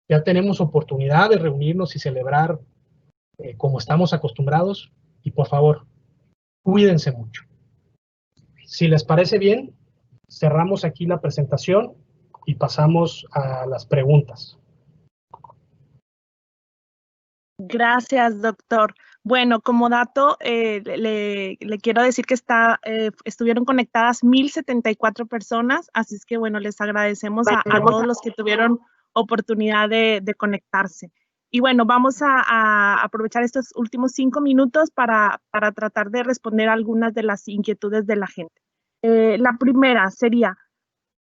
Ya tenemos oportunidad de reunirnos y celebrar como estamos acostumbrados. Y por favor, cuídense mucho. Si les parece bien, cerramos aquí la presentación y pasamos a las preguntas. Gracias, doctor. Bueno, como dato, le quiero decir que estuvieron conectadas 1,074 personas, así es que, bueno, les agradecemos a todos los que tuvieron oportunidad de conectarse. Y bueno, vamos a aprovechar estos últimos 5 minutos para tratar de responder algunas de las inquietudes de la gente. La primera sería,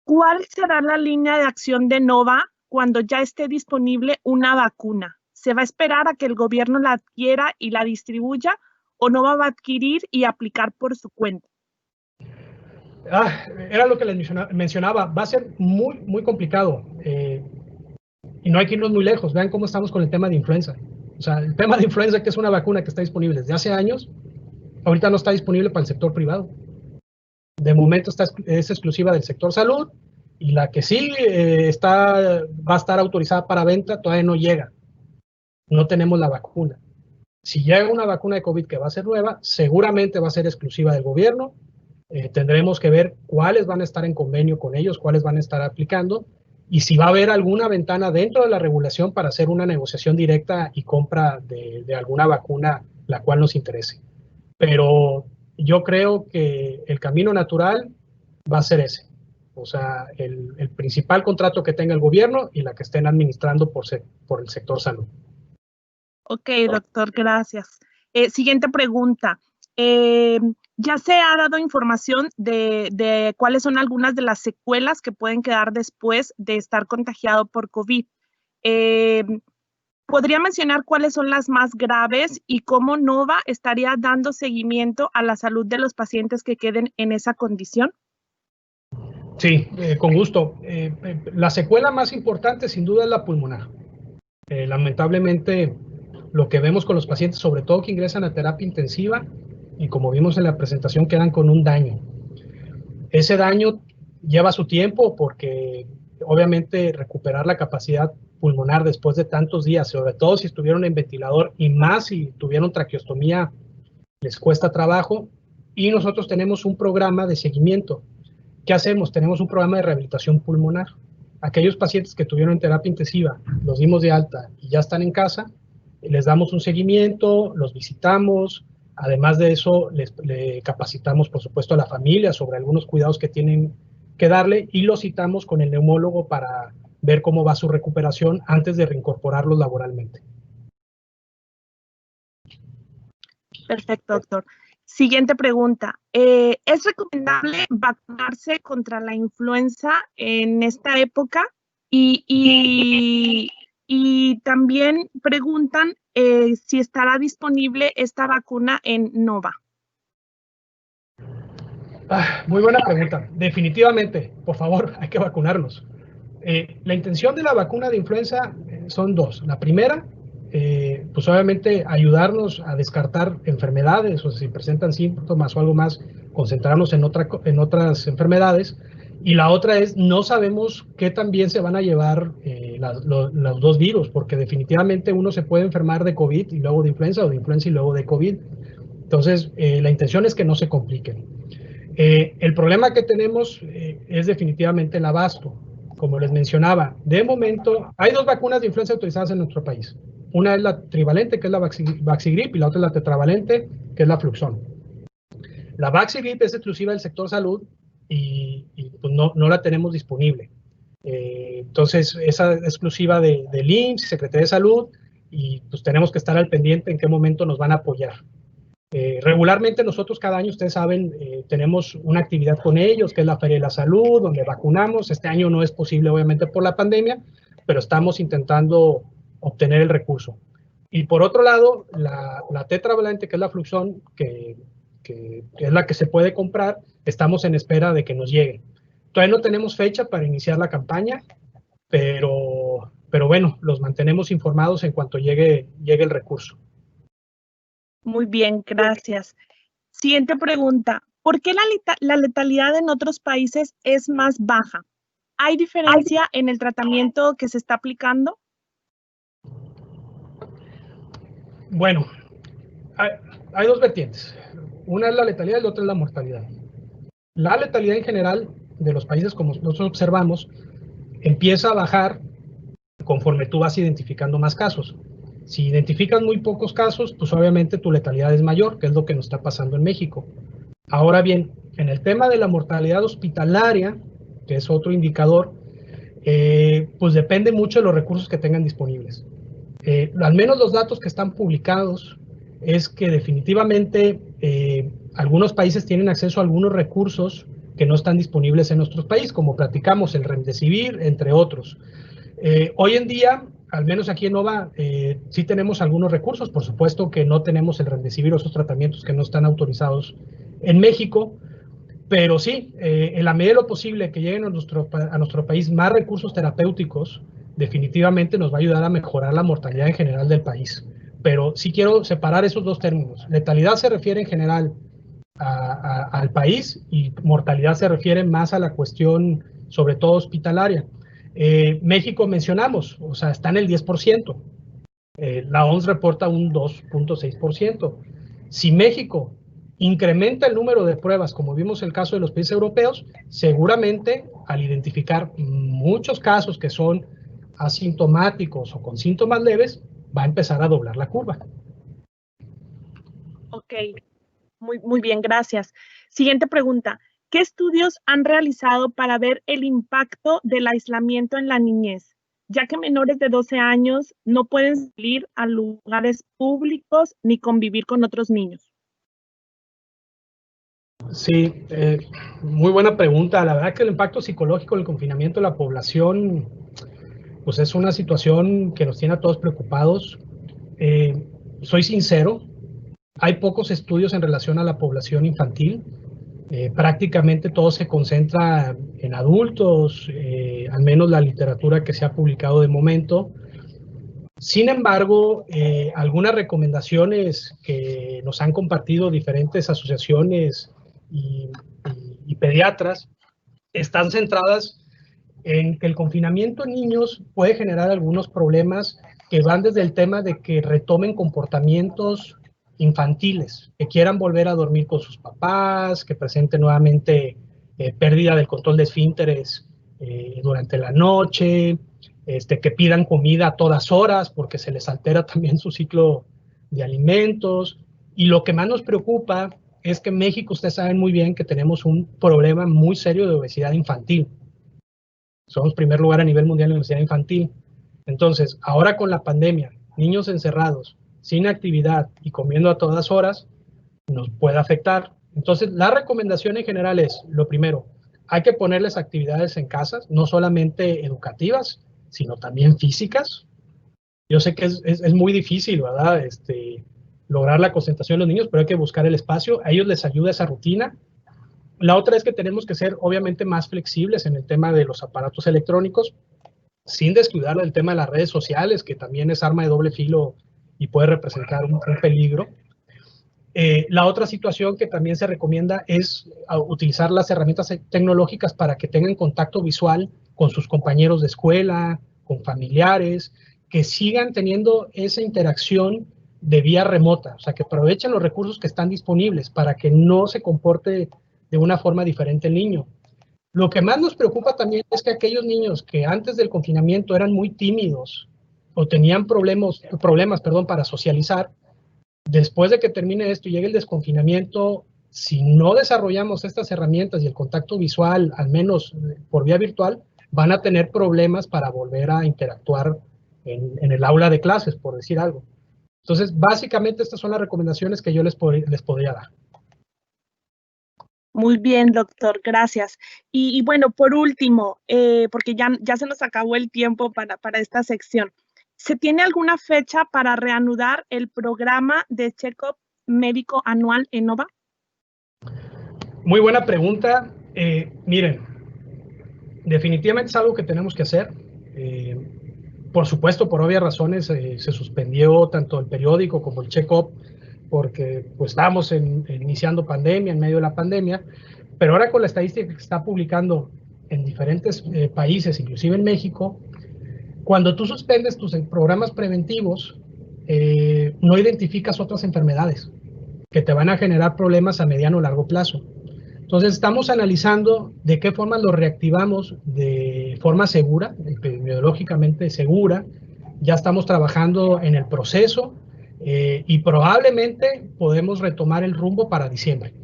¿cuál será la línea de acción de Nova cuando ya esté disponible una vacuna? ¿Se va a esperar a que el gobierno la adquiera y la distribuya o Nova va a adquirir y aplicar por su cuenta? Era lo que les mencionaba. Va a ser muy, muy complicado. Y no hay que irnos muy lejos. Vean cómo estamos con el tema de influenza. O sea, el tema de influenza, que es una vacuna que está disponible desde hace años, ahorita no está disponible para el sector privado. De momento es exclusiva del sector salud, y la que sí va a estar autorizada para venta todavía no llega. No tenemos la vacuna. Si llega una vacuna de COVID que va a ser nueva, seguramente va a ser exclusiva del gobierno. Tendremos que ver cuáles van a estar en convenio con ellos, cuáles van a estar aplicando, y si va a haber alguna ventana dentro de la regulación para hacer una negociación directa y compra de alguna vacuna la cual nos interese. Pero yo creo que el camino natural va a ser ese. O sea, el principal contrato que tenga el gobierno y la que estén administrando por el sector salud. Ok, doctor, gracias. Siguiente pregunta. Ya se ha dado información de cuáles son algunas de las secuelas que pueden quedar después de estar contagiado por COVID. ¿Podría mencionar cuáles son las más graves y cómo Nova estaría dando seguimiento a la salud de los pacientes que queden en esa condición? Sí, con gusto. La secuela más importante sin duda es la pulmonar. Lamentablemente, lo que vemos con los pacientes, sobre todo que ingresan a terapia intensiva, y como vimos en la presentación, quedan con un daño. Ese daño lleva su tiempo porque obviamente recuperar la capacidad pulmonar después de tantos días, sobre todo si estuvieron en ventilador y más si tuvieron traqueostomía, les cuesta trabajo. Y nosotros tenemos un programa de seguimiento. ¿Qué hacemos? Tenemos un programa de rehabilitación pulmonar. Aquellos pacientes que tuvieron terapia intensiva, los dimos de alta y ya están en casa, les damos un seguimiento, los visitamos, Además de eso, le capacitamos, por supuesto, a la familia sobre algunos cuidados que tienen que darle y lo citamos con el neumólogo para ver cómo va su recuperación antes de reincorporarlo laboralmente. Perfecto, doctor. Siguiente pregunta. ¿Es recomendable vacunarse contra la influenza en esta época? Y también preguntan si estará disponible esta vacuna en Nova. Muy buena pregunta. Definitivamente, por favor, hay que vacunarnos. La intención de la vacuna de influenza son dos. La primera, pues obviamente ayudarnos a descartar enfermedades, o si presentan síntomas o algo más, concentrarnos en otras enfermedades. Y la otra es, no sabemos qué tan bien se van a llevar los dos virus, porque definitivamente uno se puede enfermar de COVID y luego de influenza, o de influenza y luego de COVID. Entonces, la intención es que no se compliquen. El problema que tenemos es definitivamente el abasto. Como les mencionaba, de momento hay dos vacunas de influenza autorizadas en nuestro país. Una es la trivalente, que es la Vaxigrip, y la otra es la tetravalente, que es la Fluxon. La Vaxigrip es exclusiva del sector salud y pues no la tenemos disponible. Entonces, esa es exclusiva del IMSS, Secretaría de Salud, y pues tenemos que estar al pendiente en qué momento nos van a apoyar. Regularmente nosotros cada año, ustedes saben, tenemos una actividad con ellos, que es la Feria de la Salud, donde vacunamos. Este año no es posible, obviamente, por la pandemia, pero estamos intentando obtener el recurso. Y por otro lado, la tetravalente, que es la Fluxon, que es la que se puede comprar, estamos en espera de que nos llegue. Todavía no tenemos fecha para iniciar la campaña, pero bueno, los mantenemos informados en cuanto llegue el recurso. Muy bien, gracias. Siguiente pregunta. ¿Por qué la letalidad en otros países es más baja? ¿Hay diferencia en el tratamiento que se está aplicando? Bueno, hay dos vertientes. Una es la letalidad y la otra es la mortalidad. La letalidad en general de los países, como nosotros observamos, empieza a bajar conforme tú vas identificando más casos. Si identificas muy pocos casos, pues obviamente tu letalidad es mayor, que es lo que nos está pasando en México. Ahora bien, en el tema de la mortalidad hospitalaria, que es otro indicador, pues depende mucho de los recursos que tengan disponibles. Al menos los datos que están publicados es que definitivamente algunos países tienen acceso a algunos recursos que no están disponibles en nuestros países, como platicamos, el Remdesivir, entre otros. Hoy en día, al menos aquí en Nova, sí tenemos algunos recursos. Por supuesto que no tenemos el Remdesivir o esos tratamientos que no están autorizados en México, pero sí, en la medida de lo posible que lleguen a nuestro país más recursos terapéuticos, definitivamente nos va a ayudar a mejorar la mortalidad en general del país. Pero sí quiero separar esos dos términos. Letalidad se refiere en general al país y mortalidad se refiere más a la cuestión, sobre todo hospitalaria. México mencionamos, o sea, está en el 10%. La OMS reporta un 2.6%. Si México incrementa el número de pruebas, como vimos el caso de los países europeos, seguramente al identificar muchos casos que son asintomáticos o con síntomas leves, va a empezar a doblar la curva. Ok, muy bien, gracias. Siguiente pregunta. ¿Qué estudios han realizado para ver el impacto del aislamiento en la niñez, ya que menores de 12 años no pueden salir a lugares públicos ni convivir con otros niños? Sí, muy buena pregunta. La verdad que el impacto psicológico del confinamiento de la población, pues es una situación que nos tiene a todos preocupados. Soy sincero, hay pocos estudios en relación a la población infantil. Prácticamente todo se concentra en adultos, al menos la literatura que se ha publicado de momento. Sin embargo, algunas recomendaciones que nos han compartido diferentes asociaciones y pediatras están centradas en que el confinamiento en niños puede generar algunos problemas que van desde el tema de que retomen comportamientos infantiles, que quieran volver a dormir con sus papás, que presenten nuevamente pérdida del control de esfínteres durante la noche, que pidan comida a todas horas porque se les altera también su ciclo de alimentos. Y lo que más nos preocupa es que en México ustedes saben muy bien que tenemos un problema muy serio de obesidad infantil. Somos primer lugar a nivel mundial en obesidad infantil. Entonces, ahora con la pandemia, niños encerrados, sin actividad y comiendo a todas horas, nos puede afectar. Entonces, la recomendación en general es, lo primero, hay que ponerles actividades en casa, no solamente educativas, sino también físicas. Yo sé que es muy difícil, ¿verdad? Lograr la concentración de los niños, pero hay que buscar el espacio. A ellos les ayuda esa rutina. La otra es que tenemos que ser, obviamente, más flexibles en el tema de los aparatos electrónicos, sin descuidar el tema de las redes sociales, que también es arma de doble filo y puede representar un peligro. La otra situación que también se recomienda es utilizar las herramientas tecnológicas para que tengan contacto visual con sus compañeros de escuela, con familiares, que sigan teniendo esa interacción de vía remota, o sea, que aprovechen los recursos que están disponibles para que no se comporte de una forma diferente el niño. Lo que más nos preocupa también es que aquellos niños que antes del confinamiento eran muy tímidos o tenían problemas para socializar, después de que termine esto y llegue el desconfinamiento, si no desarrollamos estas herramientas y el contacto visual, al menos por vía virtual, van a tener problemas para volver a interactuar en el aula de clases, por decir algo. Entonces, básicamente estas son las recomendaciones que yo les podría dar. Muy bien, doctor, gracias. Y bueno, por último, porque ya se nos acabó el tiempo para esta sección, ¿se tiene alguna fecha para reanudar el programa de check-up médico anual ENOVA? Muy buena pregunta. Miren, definitivamente es algo que tenemos que hacer. Por supuesto, por obvias razones, se suspendió tanto el periódico como el check-up porque pues, estábamos iniciando pandemia, en medio de la pandemia, pero ahora con la estadística que se está publicando en diferentes países, inclusive en México, cuando tú suspendes tus programas preventivos, no identificas otras enfermedades que te van a generar problemas a mediano o largo plazo. Entonces, estamos analizando de qué forma lo reactivamos de forma segura, epidemiológicamente segura. Ya estamos trabajando en el proceso y probablemente podemos retomar el rumbo para diciembre.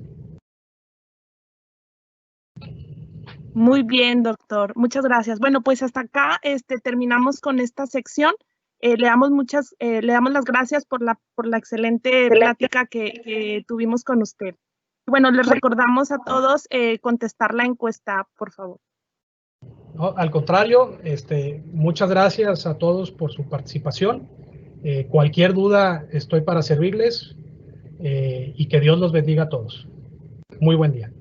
Muy bien, doctor. Muchas gracias. Bueno, pues hasta acá terminamos con esta sección. Le damos las gracias por la excelente plática que tuvimos con usted. Bueno, les recordamos a todos contestar la encuesta, por favor. No, al contrario, muchas gracias a todos por su participación. Cualquier duda, estoy para servirles y que Dios los bendiga a todos. Muy buen día.